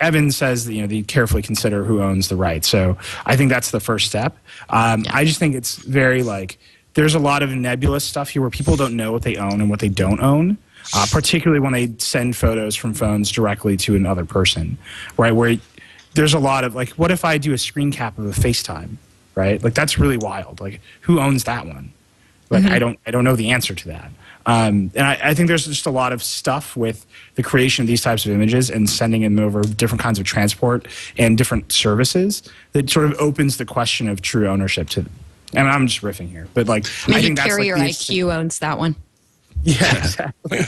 Speaker 5: Evan says that, they carefully consider who owns the right. So I think that's the first step. I just think it's very there's a lot of nebulous stuff here where people don't know what they own and what they don't own. Particularly when they send photos from phones directly to another person, right? Where there's a lot of what if I do a screen cap of a FaceTime, right? That's really wild. Who owns that one? I don't know the answer to that. And I think there's just a lot of stuff with the creation of these types of images and sending them over different kinds of transport and different services that sort of opens the question of true ownership to them. And I'm just riffing here, but I think that's
Speaker 1: Carrier IQ owns that one.
Speaker 5: Yeah, exactly.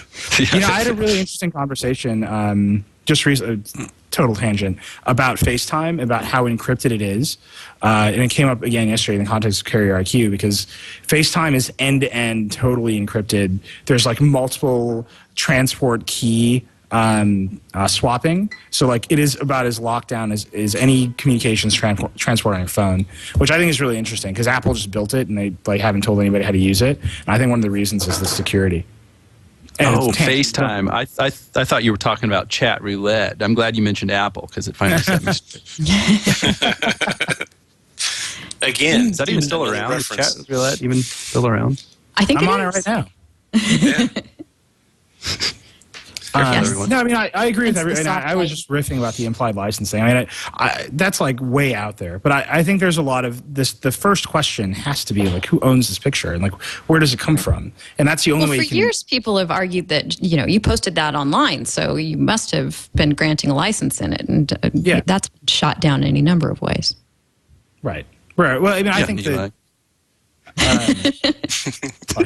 Speaker 5: I had a really interesting conversation just recently, total tangent, about FaceTime, about how encrypted it is. And it came up again yesterday in the context of Carrier IQ because FaceTime is end-to-end totally encrypted. There's multiple transport key swapping. So it is about as locked down as any communications transport on your phone, which I think is really interesting because Apple just built it and they haven't told anybody how to use it. And I think one of the reasons is the security. And
Speaker 7: FaceTime. I thought you were talking about chat roulette. I'm glad you mentioned Apple because it finally set me straight.
Speaker 6: Again,
Speaker 7: is that even still around? Is chat roulette even still around?
Speaker 1: I think
Speaker 5: I'm on it right now.
Speaker 6: Yeah.
Speaker 5: No, I mean, I agree with everything. I was just riffing about the implied licensing. I mean, that's like way out there. But I think there's a lot of this. The first question has to be like, who owns this picture, and like, where does it come from? And that's the only way.
Speaker 1: For years, people have argued that you posted that online, so you must have been granting a license in it, and that's been shot down in any number of ways.
Speaker 5: Right. Well, I mean, I think that.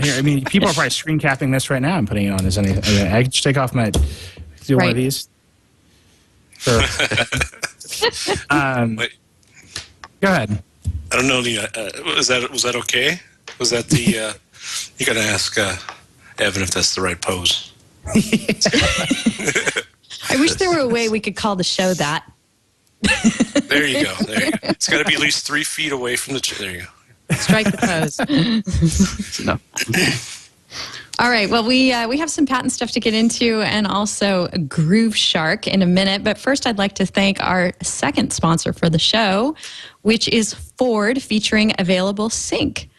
Speaker 5: Here, I mean, people are probably screen capping this right now and putting it on as anything. I can just take off my one of these. Sure. Go ahead.
Speaker 6: I don't know. Was that okay? Was that the? You got to ask Evan if that's the right pose.
Speaker 1: I wish there were a way we could call the show that.
Speaker 6: There you go. It's got to be at least 3 feet away from the chair. There you go.
Speaker 1: Strike the pose.
Speaker 7: No.
Speaker 1: All right. Well, we have some patent stuff to get into, and also Grooveshark in a minute. But first, I'd like to thank our second sponsor for the show, which is Ford, featuring Available Sync.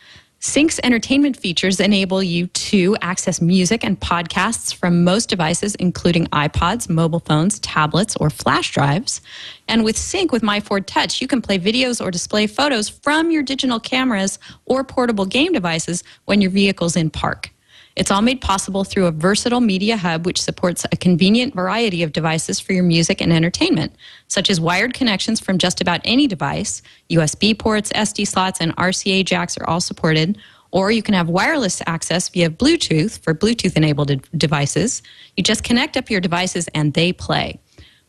Speaker 1: Sync's entertainment features enable you to access music and podcasts from most devices, including iPods, mobile phones, tablets, or flash drives. And with Sync with My Ford Touch, you can play videos or display photos from your digital cameras or portable game devices when your vehicle's in park. It's all made possible through a versatile media hub which supports a convenient variety of devices for your music and entertainment, such as wired connections from just about any device. USB ports, SD slots, and RCA jacks are all supported. Or you can have wireless access via Bluetooth for Bluetooth-enabled devices. You just connect up your devices and they play.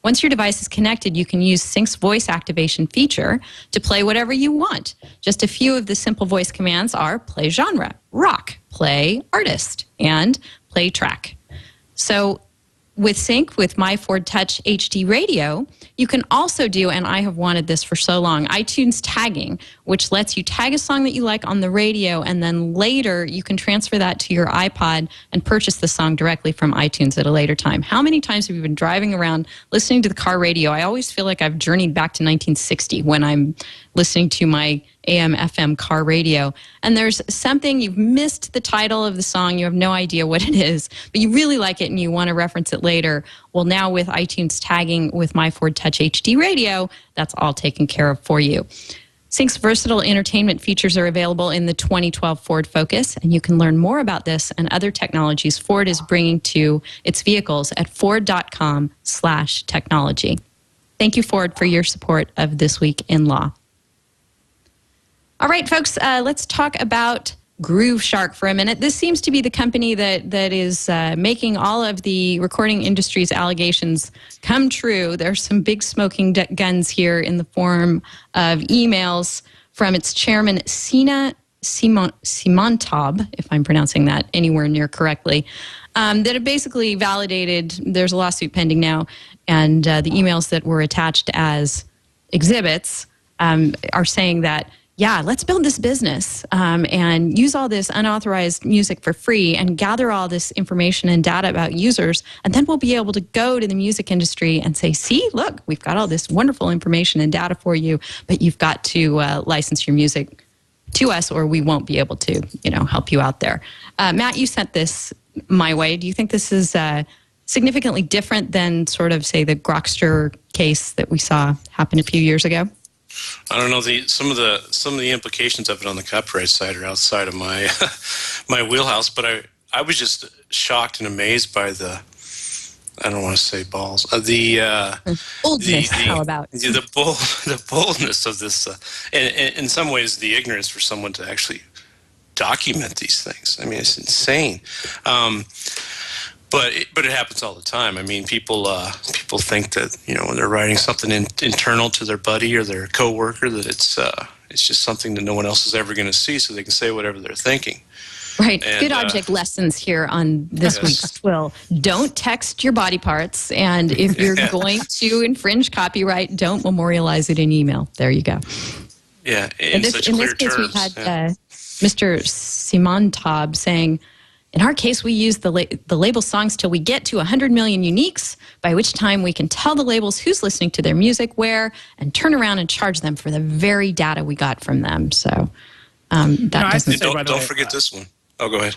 Speaker 1: Once your device is connected, you can use Sync's voice activation feature to play whatever you want. Just a few of the simple voice commands are play genre, rock, play artist, and play track. So with Sync, with My Ford Touch HD Radio, you can also do, and I have wanted this for so long, iTunes tagging, which lets you tag a song that you like on the radio, and then later you can transfer that to your iPod and purchase the song directly from iTunes at a later time. How many times have you been driving around listening to the car radio? I always feel like I've journeyed back to 1960 when I'm listening to my AM, FM car radio. And there's something, you've missed the title of the song, you have no idea what it is, but you really like it and you want to reference it later. Well, now with iTunes tagging with My Ford Touch HD Radio, that's all taken care of for you. Sync's versatile entertainment features are available in the 2012 Ford Focus, and you can learn more about this and other technologies Ford is bringing to its vehicles at ford.com/technology. Thank you, Ford, for your support of This Week in Law. All right, folks, let's talk about Grooveshark for a minute. This seems to be the company that is making all of the recording industry's allegations come true. There's some big smoking guns here in the form of emails from its chairman, Sina Simontov, if I'm pronouncing that anywhere near correctly, that have basically validated, there's a lawsuit pending now, and the emails that were attached as exhibits are saying that, yeah, let's build this business and use all this unauthorized music for free and gather all this information and data about users. And then we'll be able to go to the music industry and say, see, look, we've got all this wonderful information and data for you, but you've got to license your music to us or we won't be able to, help you out there. Matt, you sent this my way. Do you think this is significantly different than sort of, say, the Grokster case that we saw happen a few years ago?
Speaker 6: I don't know. Some of the implications of it on the copyright side are outside of my my wheelhouse. But I was just shocked and amazed by the, I don't want to say balls, the
Speaker 1: boldness. How about
Speaker 6: the boldness of this, and in some ways the ignorance for someone to actually document these things. I mean, it's insane. But it happens all the time. I mean, people think that when they're writing something internal to their buddy or their coworker that it's just something that no one else is ever going to see, so they can say whatever they're thinking.
Speaker 1: Right. And, good object lessons here on this week's TWiL. Don't text your body parts, and if you're going to infringe copyright, don't memorialize it in email. There you go.
Speaker 6: Yeah.
Speaker 1: In this case, we had Mr. Simontov saying, in our case, we use the label songs till we get to 100 million uniques, by which time we can tell the labels who's listening to their music, where, and turn around and charge them for the very data we got from them. So that doesn't.
Speaker 6: Don't forget this one. Oh, go ahead.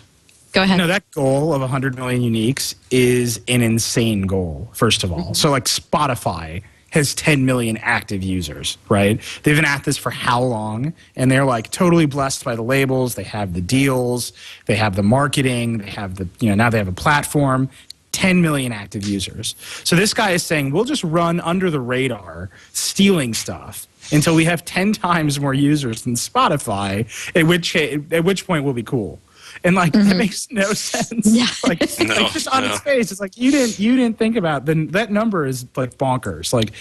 Speaker 1: Go ahead.
Speaker 5: No, that goal of 100 million uniques is an insane goal, first of all. So like Spotify has 10 million active users, right? They've been at this for how long? And they're like totally blessed by the labels. They have the deals, they have the marketing, they have the, now they have a platform, 10 million active users. So this guy is saying, we'll just run under the radar, stealing stuff until we have 10 times more users than Spotify, at which point we'll be cool. And like that makes no sense. Yeah. Like just on its face, it's like you didn't think about that number is like bonkers. Like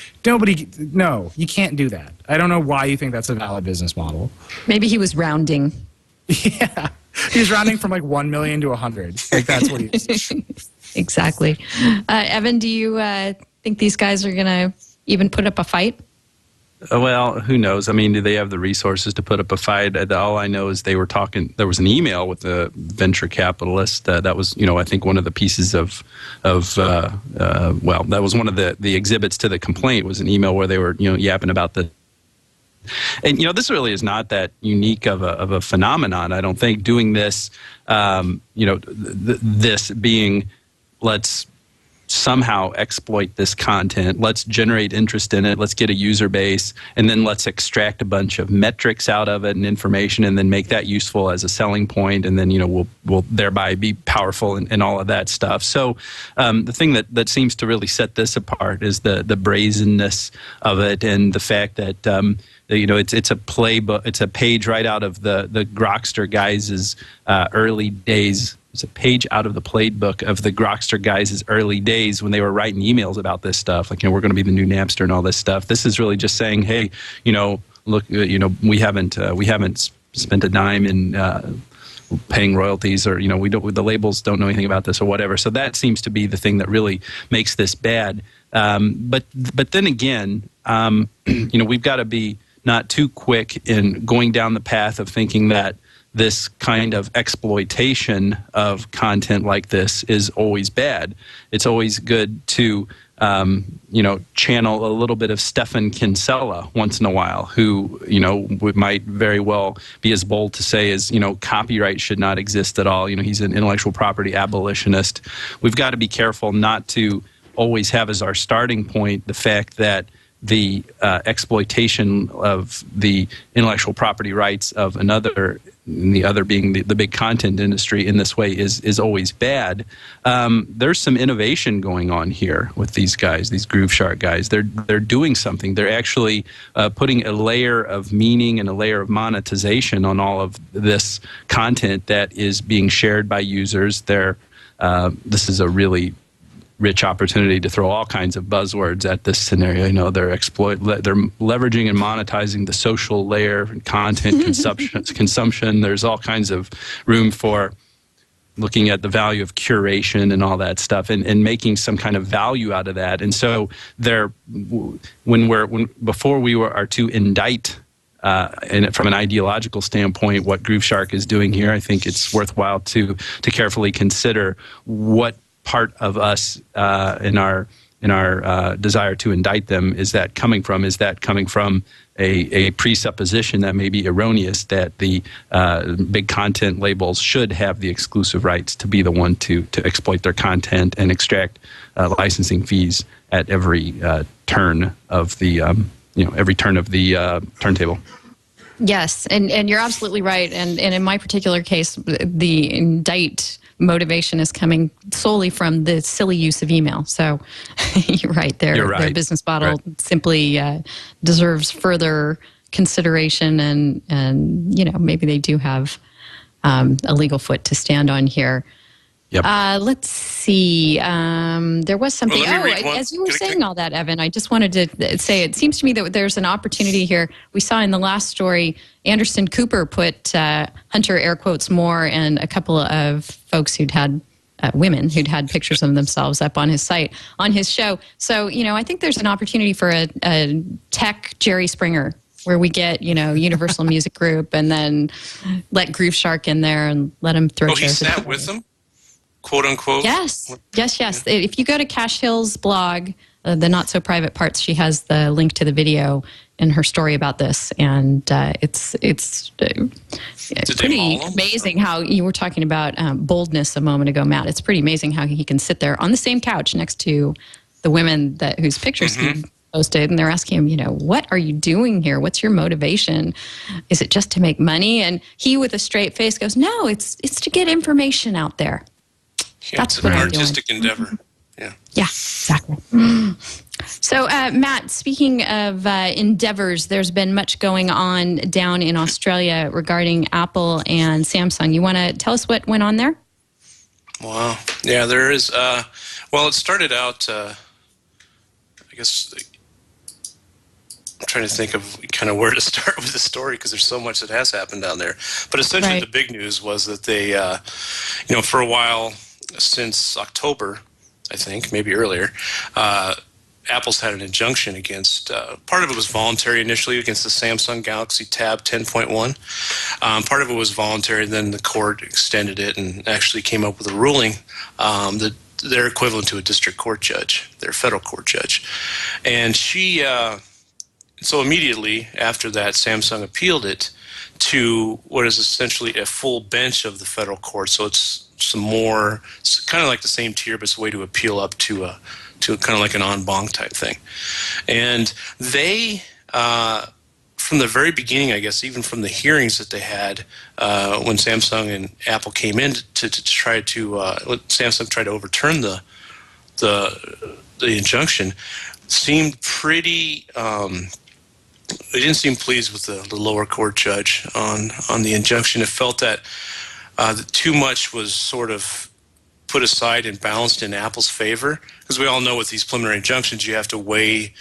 Speaker 5: you can't do that. I don't know why you think that's a valid business model.
Speaker 1: Maybe he was rounding.
Speaker 5: Yeah, he's rounding from like 1 million to 100. Like that's what he is.
Speaker 1: Exactly. Evan, do you think these guys are gonna even put up a fight?
Speaker 7: Well, who knows? I mean, do they have the resources to put up a fight? All I know is they were talking. There was an email with the venture capitalist. That was, I think one of the pieces that was one of the exhibits to the complaint was an email where they were, yapping about the. And this really is not that unique of a phenomenon. I don't think doing this, this being, let's somehow exploit this content, let's generate interest in it, let's get a user base, and then let's extract a bunch of metrics out of it and information, and then make that useful as a selling point, and then we'll thereby be powerful and all of that stuff. So the thing that seems to really set this apart is the brazenness of it, and the fact that it's a playbook, it's a page right out of the Grokster guys' early days. It's a page out of the playbook of the Grokster guys' early days when they were writing emails about this stuff. Like, we're going to be the new Napster and all this stuff. This is really just saying, hey, look, we haven't spent a dime in paying royalties, or the labels don't know anything about this or whatever. So that seems to be the thing that really makes this bad. But then again, we've got to be not too quick in going down the path of thinking that this kind of exploitation of content like this is always bad. It's always good to, channel a little bit of Stefan Kinsella once in a while, who, might very well be as bold to say as, copyright should not exist at all. He's an intellectual property abolitionist. We've got to be careful not to always have as our starting point the fact that the exploitation of the intellectual property rights of another, and the other being the big content industry in this way, is always bad. There's some innovation going on here with these guys, these Grooveshark guys. They're doing something. They're actually putting a layer of meaning and a layer of monetization on all of this content that is being shared by users. This is a really rich opportunity to throw all kinds of buzzwords at this scenario. They're leveraging and monetizing the social layer, content consumption. There's all kinds of room for looking at the value of curation and all that stuff, and making some kind of value out of that. And so before we are to indict and from an ideological standpoint what Grooveshark is doing here, I think it's worthwhile to carefully consider what part of us in our desire to indict them is that coming from. Is that coming from a presupposition that may be erroneous, that the big content labels should have the exclusive rights to be the one to exploit their content and extract licensing fees at every turn of the turntable?
Speaker 1: Yes, and you're absolutely right. And in my particular case, the indict motivation is coming solely from the silly use of email. So you're right. Their business model simply deserves further consideration, and maybe they do have a legal foot to stand on here.
Speaker 7: Yep.
Speaker 1: Let's see. There was something. As you were saying all that, Evan, I just wanted to say it seems to me that there's an opportunity here. We saw in the last story, Anderson Cooper put Hunter, air quotes, Moore, and a couple of folks who'd had women who'd had pictures of themselves up on his site, on his show. So, I think there's an opportunity for a tech Jerry Springer, where we get, Universal Music Group, and then let Grooveshark in there and let him throw.
Speaker 6: Oh, he sat with them? Quote unquote?
Speaker 1: Yes. If you go to Cash Hill's blog, the not so private parts, she has the link to the video in her story about this, and it's pretty amazing how you were talking about boldness a moment ago, Matt. It's pretty amazing how he can sit there on the same couch next to the women whose pictures he posted, and they're asking him, what are you doing here? What's your motivation? Is it just to make money? And he, with a straight face, goes, "No, it's to get information out there."
Speaker 6: Yeah, that's an artistic endeavor. Yeah.
Speaker 1: Yeah, exactly. So, Matt, speaking of endeavors, there's been much going on down in Australia regarding Apple and Samsung. You want to tell us what went on there?
Speaker 6: Wow. Yeah, there is. Well, it started out, I guess, I'm trying to think of kind of where to start with the story because there's so much that has happened down there. But essentially, the big news was that they, for a while, since October, I think, maybe earlier, Apple's had an injunction against, part of it was voluntary initially against the Samsung Galaxy Tab 10.1. Part of it was voluntary, then the court extended it and actually came up with a ruling that they're equivalent to a district court judge, they're a federal court judge. And she, so immediately after that, Samsung appealed it to what is essentially a full bench of the federal court. So it's it's kind of like the same tier, but it's a way to appeal up to kind of like an en banc type thing. And they, from the very beginning, I guess, even from the hearings that they had when Samsung and Apple came in to try to, Samsung tried to overturn the injunction, seemed pretty, they didn't seem pleased with the lower court judge on the injunction. It felt that too much was sort of put aside and balanced in Apple's favor, because we all know with these preliminary injunctions you have to weigh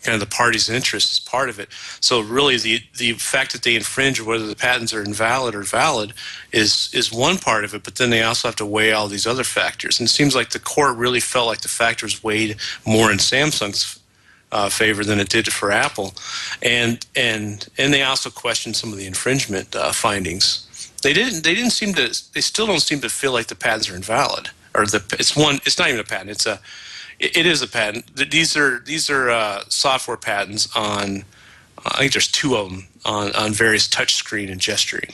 Speaker 6: kind of the party's interest as part of it. So really the fact that they infringe or whether the patents are invalid or valid is one part of it, but then they also have to weigh all these other factors. And it seems like the court really felt like the factors weighed more in Samsung's favor than it did for Apple. And they also questioned some of the infringement findings. They still don't seem to feel like the patents are invalid, or it's not even a patent. It is a patent. These are software patents on, I think there's two of them on various touchscreen and gesturing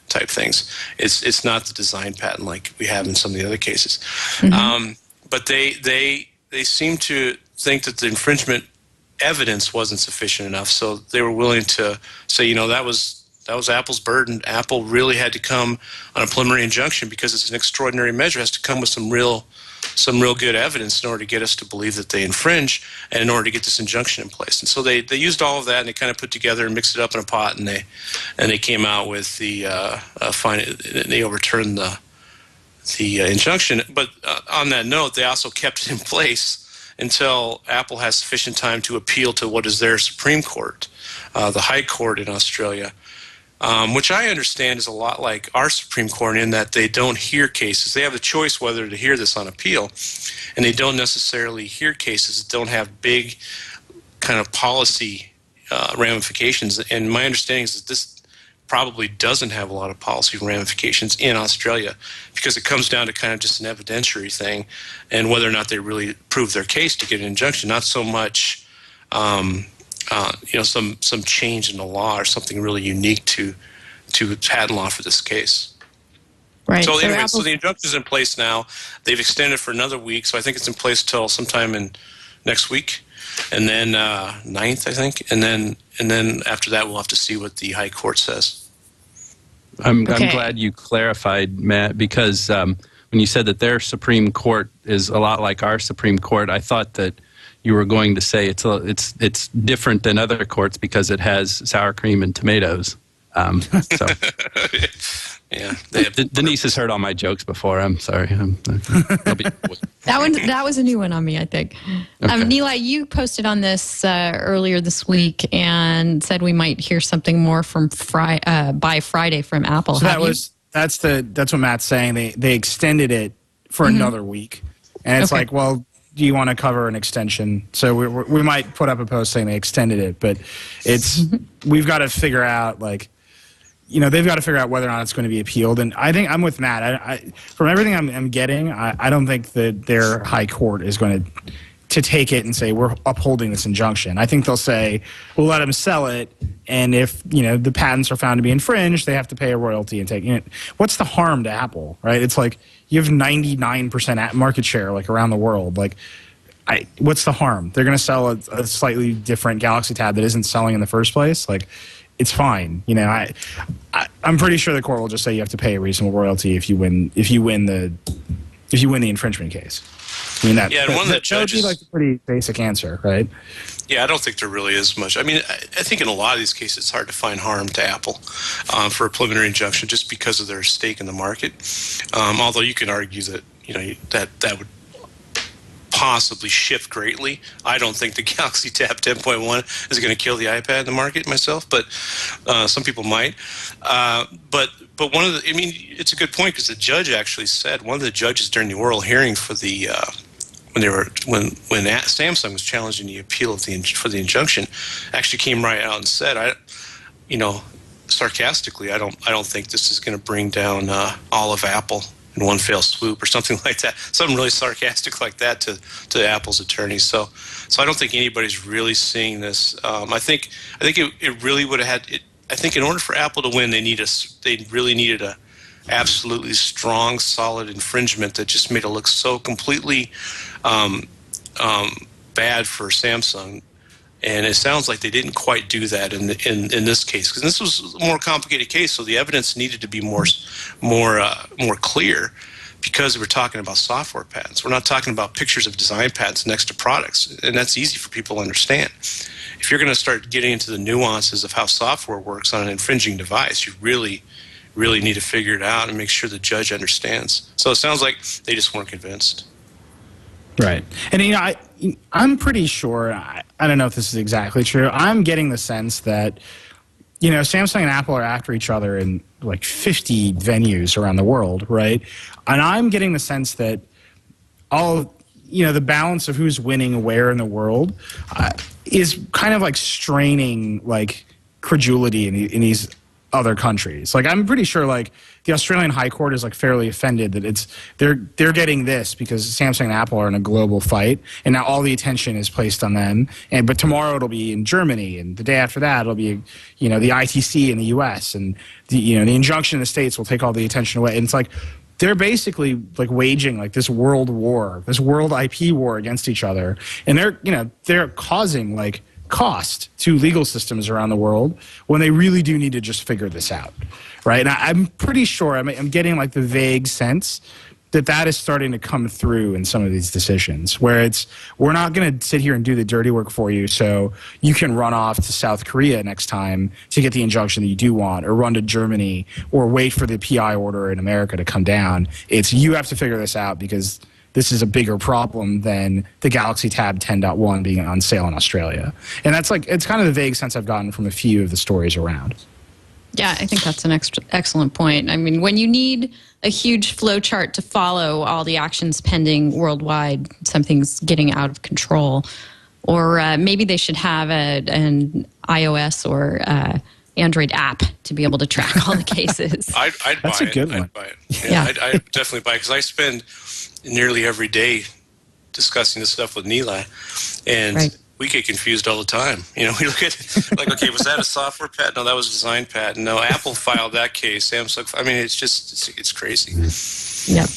Speaker 6: type things. It's not the design patent like we have in some of the other cases. But they seem to think that the infringement evidence wasn't sufficient enough, so they were willing to say, that was Apple's burden. Apple really had to come on a preliminary injunction because it's an extraordinary measure. It has to come with some real good evidence in order to get us to believe that they infringe and in order to get this injunction in place. And so they used all of that and they kind of put together and mixed it up in a pot, and they came out with the they overturned the injunction. But on that note, they also kept it in place until Apple has sufficient time to appeal to what is their Supreme Court, the High Court in Australia. Which I understand is a lot like our Supreme Court in that they don't hear cases. They have the choice whether to hear this on appeal, and they don't necessarily hear cases that don't have big kind of policy ramifications. And my understanding is that this probably doesn't have a lot of policy ramifications in Australia because it comes down to kind of just an evidentiary thing and whether or not they really prove their case to get an injunction, not so much some change in the law or something really unique to patent law for this case.
Speaker 1: Right.
Speaker 6: So anyway, so the injunction is in place now. They've extended for another week, so I think it's in place till sometime in next week, and then 9th, I think, and then after that we'll have to see what the High Court says.
Speaker 7: I'm glad you clarified, Matt, because when you said that their Supreme Court is a lot like our Supreme Court, I thought that you were going to say it's different than other courts because it has sour cream and tomatoes. So.
Speaker 6: Yeah,
Speaker 1: Denise
Speaker 7: has heard all my jokes before. I'm sorry.
Speaker 1: That was a new one on me, I think. Okay. Nilay, you posted on this earlier this week and said we might hear something more from by Friday from Apple.
Speaker 5: So that's what Matt's saying. They extended it for another week, and it's like, well, do you want to cover an extension? So we might put up a post saying they extended it, but we've got to figure out they've got to figure out whether or not it's going to be appealed. And I think I'm with Matt. From everything I'm getting, I don't think that their High Court is going to to take it and say, we're upholding this injunction. I think they'll say, we'll let them sell it, and if, you know, the patents are found to be infringed, they have to pay a royalty and take it. What's the harm to Apple, right? It's like, you have 99% market share, like, around the world. Like, what's the harm? They're going to sell a slightly different Galaxy Tab that isn't selling in the first place. Like, it's fine. You know, I'm pretty sure the court will just say you have to pay a reasonable royalty if you win the infringement case. I mean, and one of the judges, that would be like a pretty basic answer, right?
Speaker 6: Yeah, I don't think there really is much. I mean, I think in a lot of these cases, it's hard to find harm to Apple for a preliminary injunction just because of their stake in the market. Although you can argue that, you know, that would possibly shift greatly. I don't think the Galaxy Tab 10.1 is going to kill the iPad in the market myself, but some people might. But one of the, I mean, it's a good point because the judge actually said, one of the judges during the oral hearing for the when Samsung was challenging the appeal for the injunction, actually came right out and said, you know, sarcastically, I don't think this is going to bring down all of Apple in one fell swoop or something like that. Something really sarcastic like that to Apple's attorneys. So I don't think anybody's really seeing this. I think it really would have had. I think in order for Apple to win, they really needed a absolutely strong, solid infringement that just made it look so completely bad for Samsung. And it sounds like they didn't quite do that in this case, because this was a more complicated case, so the evidence needed to be more clear, because we're talking about software patents. We're not talking about pictures of design patents next to products, and that's easy for people to understand. If you're going to start getting into the nuances of how software works on an infringing device, you really need to figure it out and make sure the judge understands. So it sounds like they just weren't convinced.
Speaker 5: Right. And, you know, I'm pretty sure, I don't know if this is exactly true, I'm getting the sense that, you know, Samsung and Apple are after each other in like 50 venues around the world, right? And I'm getting the sense that the balance of who's winning where in the world is kind of like straining like credulity in these other countries. Like, I'm pretty sure like the Australian High Court is like fairly offended that they're getting this because Samsung and Apple are in a global fight, and now all the attention is placed on them. But tomorrow it'll be in Germany, and the day after that it'll be, you know, the ITC in the US, and the injunction in the States will take all the attention away. And it's like they're basically like waging like this world war, this world IP war against each other, and they're causing like cost to legal systems around the world when they really do need to just figure this out, right? And I'm pretty sure, I'm getting like the vague sense that is starting to come through in some of these decisions, where we're not going to sit here and do the dirty work for you so you can run off to South Korea next time to get the injunction that you do want, or run to Germany, or wait for the PI order in America to come down. It's, you have to figure this out because this is a bigger problem than the Galaxy Tab 10.1 being on sale in Australia. And that's like, it's kind of the vague sense I've gotten from a few of the stories around.
Speaker 1: Yeah, I think that's an excellent point. I mean, when you need a huge flow chart to follow all the actions pending worldwide, something's getting out of control. Or maybe they should have an iOS or Android app to be able to track all the cases.
Speaker 6: I'd buy
Speaker 5: That's a good
Speaker 6: it.
Speaker 5: one.
Speaker 6: I'd buy it. Yeah, I'd definitely buy it, because I spend nearly every day discussing this stuff with Nilay, and right. We get confused all the time. You know, we look at it like, okay, was that a software patent? No, that was a design patent. No, Apple filed that case. Samsung. I mean, it's crazy.
Speaker 1: Yep.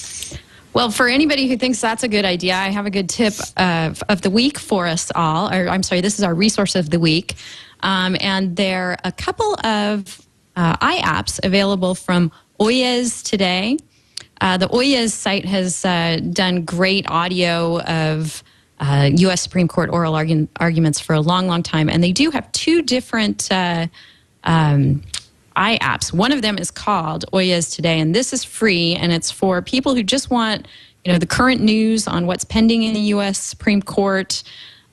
Speaker 1: Well, for anybody who thinks that's a good idea, I have a good tip of the week for us all. Or, I'm sorry, this is our resource of the week. And there are a couple of iApps available from Oyez today. The Oyez site has done great audio of U.S. Supreme Court oral arguments for a long, long time. And they do have two different iApps. One of them is called Oyez Today, and this is free, and it's for people who just want, the current news on what's pending in the U.S. Supreme Court.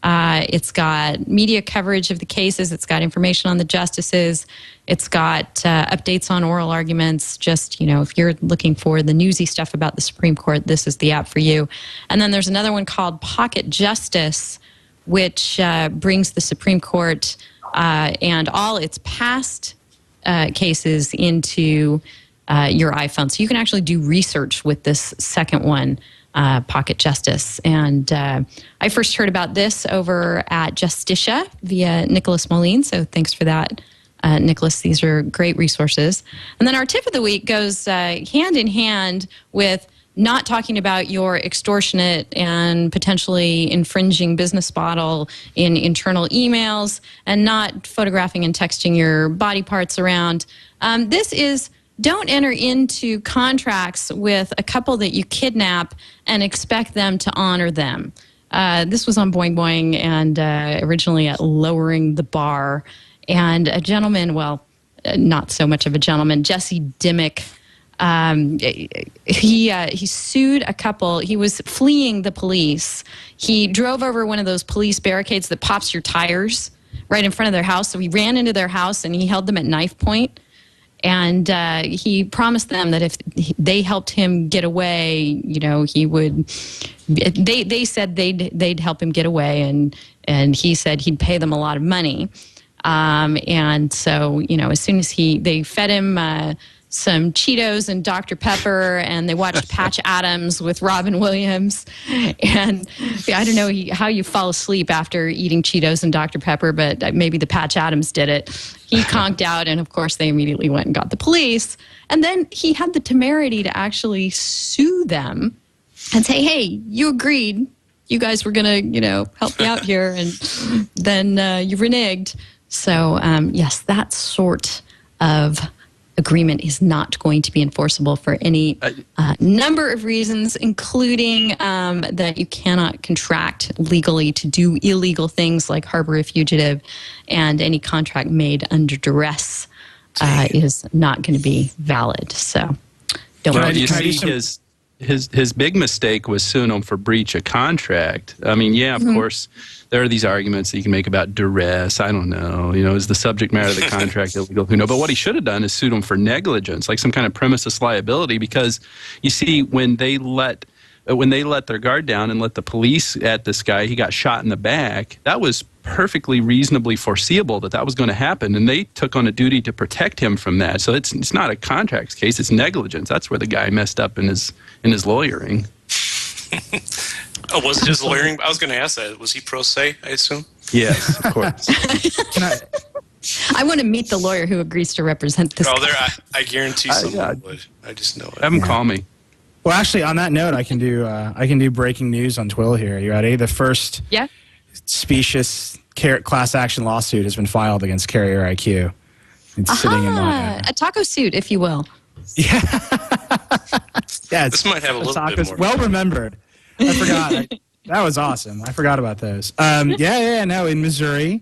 Speaker 1: It's got media coverage of the cases. It's got information on the justices. It's got updates on oral arguments. Just, if you're looking for the newsy stuff about the Supreme Court, this is the app for you. And then there's another one called Pocket Justice, which brings the Supreme Court and all its past cases into your iPhone. So you can actually do research with this second one, Pocket Justice. And I first heard about this over at Justicia via Nicholas Moline. So thanks for that, Nicholas. These are great resources. And then our tip of the week goes hand in hand with not talking about your extortionate and potentially infringing business model in internal emails, and not photographing and texting your body parts around. This is, don't enter into contracts with a couple that you kidnap and expect them to honor them. This was on Boing Boing, and originally at Lowering the Bar. And a gentleman, well, not so much of a gentleman, Jesse Dimmick, he sued a couple. He was fleeing the police. He drove over one of those police barricades that pops your tires right in front of their house. So he ran into their house and he held them at knife point. And he promised them that if they helped him get away, you know, he would. They said they'd help him get away, and he said he'd pay them a lot of money. And so, you know, as soon as they fed him some Cheetos and Dr. Pepper, and they watched Patch Adams with Robin Williams. And I don't know how you fall asleep after eating Cheetos and Dr. Pepper, but maybe the Patch Adams did it. He conked out, and of course they immediately went and got the police. And then he had the temerity to actually sue them and say, hey, you agreed. You guys were going to, you know, help me out here, and then you reneged. So, yes, that sort of agreement is not going to be enforceable for any number of reasons, including that you cannot contract legally to do illegal things like harbor a fugitive, and any contract made under duress is not going to be valid. So, don't worry.
Speaker 7: You see, his big mistake was suing him for breach of contract. I mean, yeah, of course, there are these arguments that you can make about duress. I don't know. You know, is the subject matter of the contract illegal? Who knows? But what he should have done is sued him for negligence, like some kind of premises liability. Because you see, when they let their guard down and let the police at this guy, he got shot in the back. That was perfectly reasonably foreseeable that was going to happen, and they took on a duty to protect him from that. So it's not a contracts case; it's negligence. That's where the guy messed up in his lawyering.
Speaker 6: Oh, was it his lawyering? I was going to ask that. Was he pro se, I assume?
Speaker 7: Yes, of course.
Speaker 1: I want to meet the lawyer who agrees to represent this.
Speaker 6: Oh, I guarantee someone would. I just know it.
Speaker 7: Have him call me.
Speaker 5: Well, actually, on that note, I can do breaking news on TWiL here. You ready? The first specious class action lawsuit has been filed against Carrier IQ. It's sitting in my
Speaker 1: a taco suit, if you will.
Speaker 5: Yeah. Yeah.
Speaker 6: This might have a little bit more.
Speaker 5: Well remembered. I forgot. That was awesome. I forgot about those. No, in Missouri,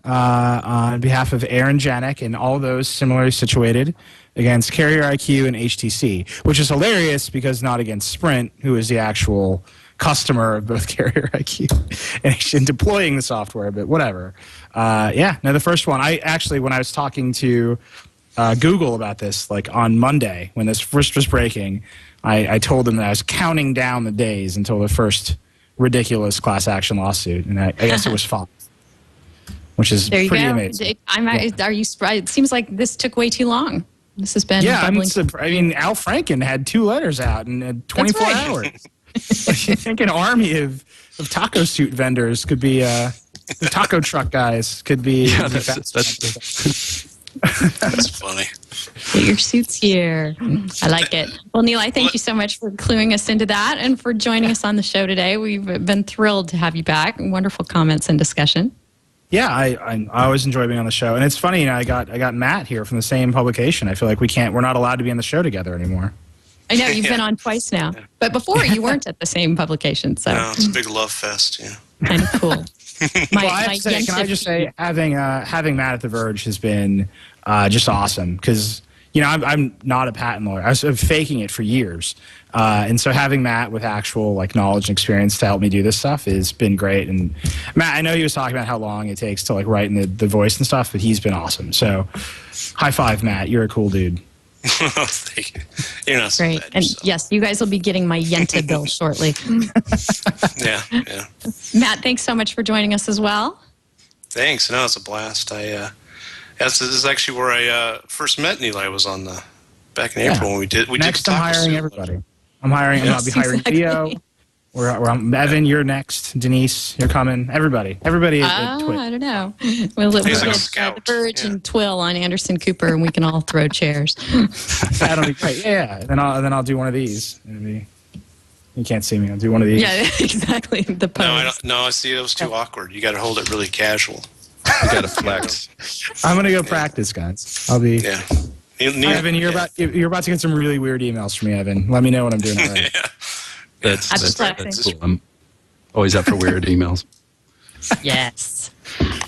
Speaker 5: on behalf of Aaron Janik and all those similarly situated, against Carrier IQ and HTC, which is hilarious because not against Sprint, who is the actual customer of both Carrier IQ and deploying the software, but whatever. The first one, I actually, when I was talking to Google about this, like on Monday, when this first was breaking, I told them that I was counting down the days until the first ridiculous class action lawsuit, and I guess it was Fox, which is pretty amazing.
Speaker 1: Are you surprised? It seems like this took way too long. This has been
Speaker 5: I mean, Al Franken had 2 letters out in 24 hours. You think an army of taco suit vendors could be the taco truck guys could be.
Speaker 7: Yeah,
Speaker 6: that's funny.
Speaker 1: Get your suits here. I like it. Well, Nilay, thank you so much for cluing us into that and for joining us on the show today. We've been thrilled to have you back. Wonderful comments and discussion.
Speaker 5: Yeah, I always enjoy being on the show, and it's funny. You know, I got Matt here from the same publication. I feel like we're not allowed to be on the show together anymore.
Speaker 1: I know you've been on twice now, but before you weren't at the same publication. So
Speaker 6: no, it's a big love fest. Yeah,
Speaker 1: kind of cool.
Speaker 5: Can I just say, having Matt at The Verge has been just awesome because, you know, I'm not a patent lawyer. I was faking it for years. And so having Matt with actual like knowledge and experience to help me do this stuff has been great. And Matt, I know he was talking about how long it takes to like write in the voice and stuff, but he's been awesome. So high five, Matt. You're a cool dude.
Speaker 6: Thank you. You're not so
Speaker 1: great.
Speaker 6: bad
Speaker 1: And
Speaker 6: yourself.
Speaker 1: yes, you guys will be getting my Yenta bill shortly.
Speaker 6: Yeah.
Speaker 1: Matt, thanks so much for joining us as well.
Speaker 6: Thanks. No, it's a blast. This is actually where I first met Nilay, was on the back in April when we did.
Speaker 5: Next, I'm hiring everybody. I'll be hiring Theo. I'm Evan, you're next. Denise, you're coming. Everybody at TWiL.
Speaker 1: I don't know. We'll get The Verge and TWiL on Anderson Cooper, and we can all throw chairs.
Speaker 5: That'll be great. Yeah. Then I'll do one of these. You can't see me. I'll do one of these.
Speaker 1: Yeah, exactly. The pose.
Speaker 6: No, I see. It was too awkward. You got to hold it really casual.
Speaker 7: You got to flex.
Speaker 5: I'm gonna go practice, guys. I'll be.
Speaker 6: Yeah.
Speaker 5: Evan, you're about to get some really weird emails from me, Evan. Let me know when I'm doing it right.
Speaker 6: Yeah.
Speaker 7: That's cool. I'm always up for weird emails.
Speaker 1: Yes.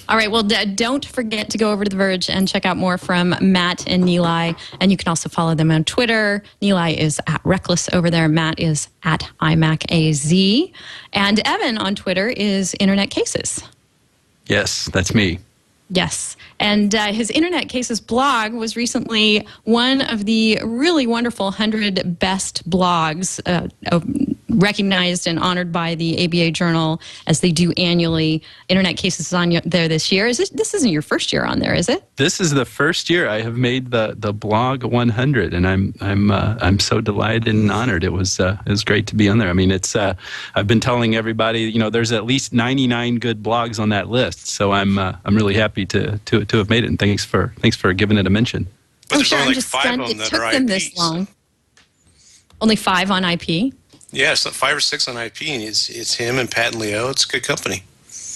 Speaker 1: All right. Well, don't forget to go over to The Verge and check out more from Matt and Nilay. And you can also follow them on Twitter. Nilay is at Reckless over there. Matt is at IMacAZ. And Evan on Twitter is Internet Cases.
Speaker 7: Yes, that's me.
Speaker 1: Yes. And his Internet Cases blog was recently one of the really wonderful 100 best blogs recognized and honored by the ABA Journal as they do annually. Internet Cases is on there this year. This isn't your first year on there, is it?
Speaker 7: This is the first year I have made the blog 100, and I'm so delighted and honored. It was great to be on there. I mean, it's I've been telling everybody, there's at least 99 good blogs on that list, so I'm really happy to have made it, and thanks for giving it a mention.
Speaker 6: But there's only like 5 of them that are IP. It took them this long.
Speaker 1: Only 5 on IP.
Speaker 6: Yeah, so 5 or 6 on IP, and it's him and Pat and Leo. It's good company.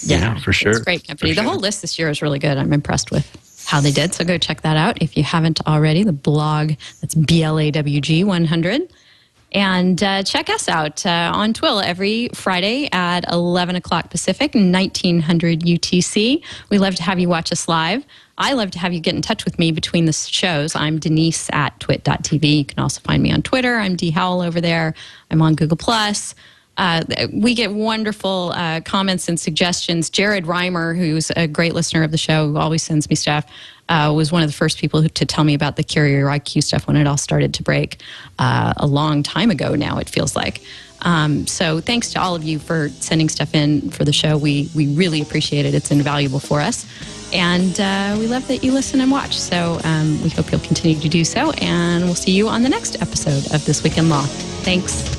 Speaker 1: Yeah,
Speaker 7: for sure.
Speaker 1: It's great company. The whole list this year is really good. I'm impressed with how they did. So go check that out if you haven't already. The blog, that's BLAWG 100. And check us out on TWiL every Friday at 11 o'clock Pacific, 1900 UTC. We love to have you watch us live. I love to have you get in touch with me between the shows. I'm Denise at twit.tv. You can also find me on Twitter. I'm D. Howell over there. I'm on Google+. We get wonderful comments and suggestions. Jared Reimer, who's a great listener of the show, who always sends me stuff, was one of the first people to tell me about the Carrier IQ stuff when it all started to break a long time ago now, it feels like. So thanks to all of you for sending stuff in for the show. We really appreciate it. It's invaluable for us. And we love that you listen and watch. So we hope you'll continue to do so. And we'll see you on the next episode of This Week in Law. Thanks.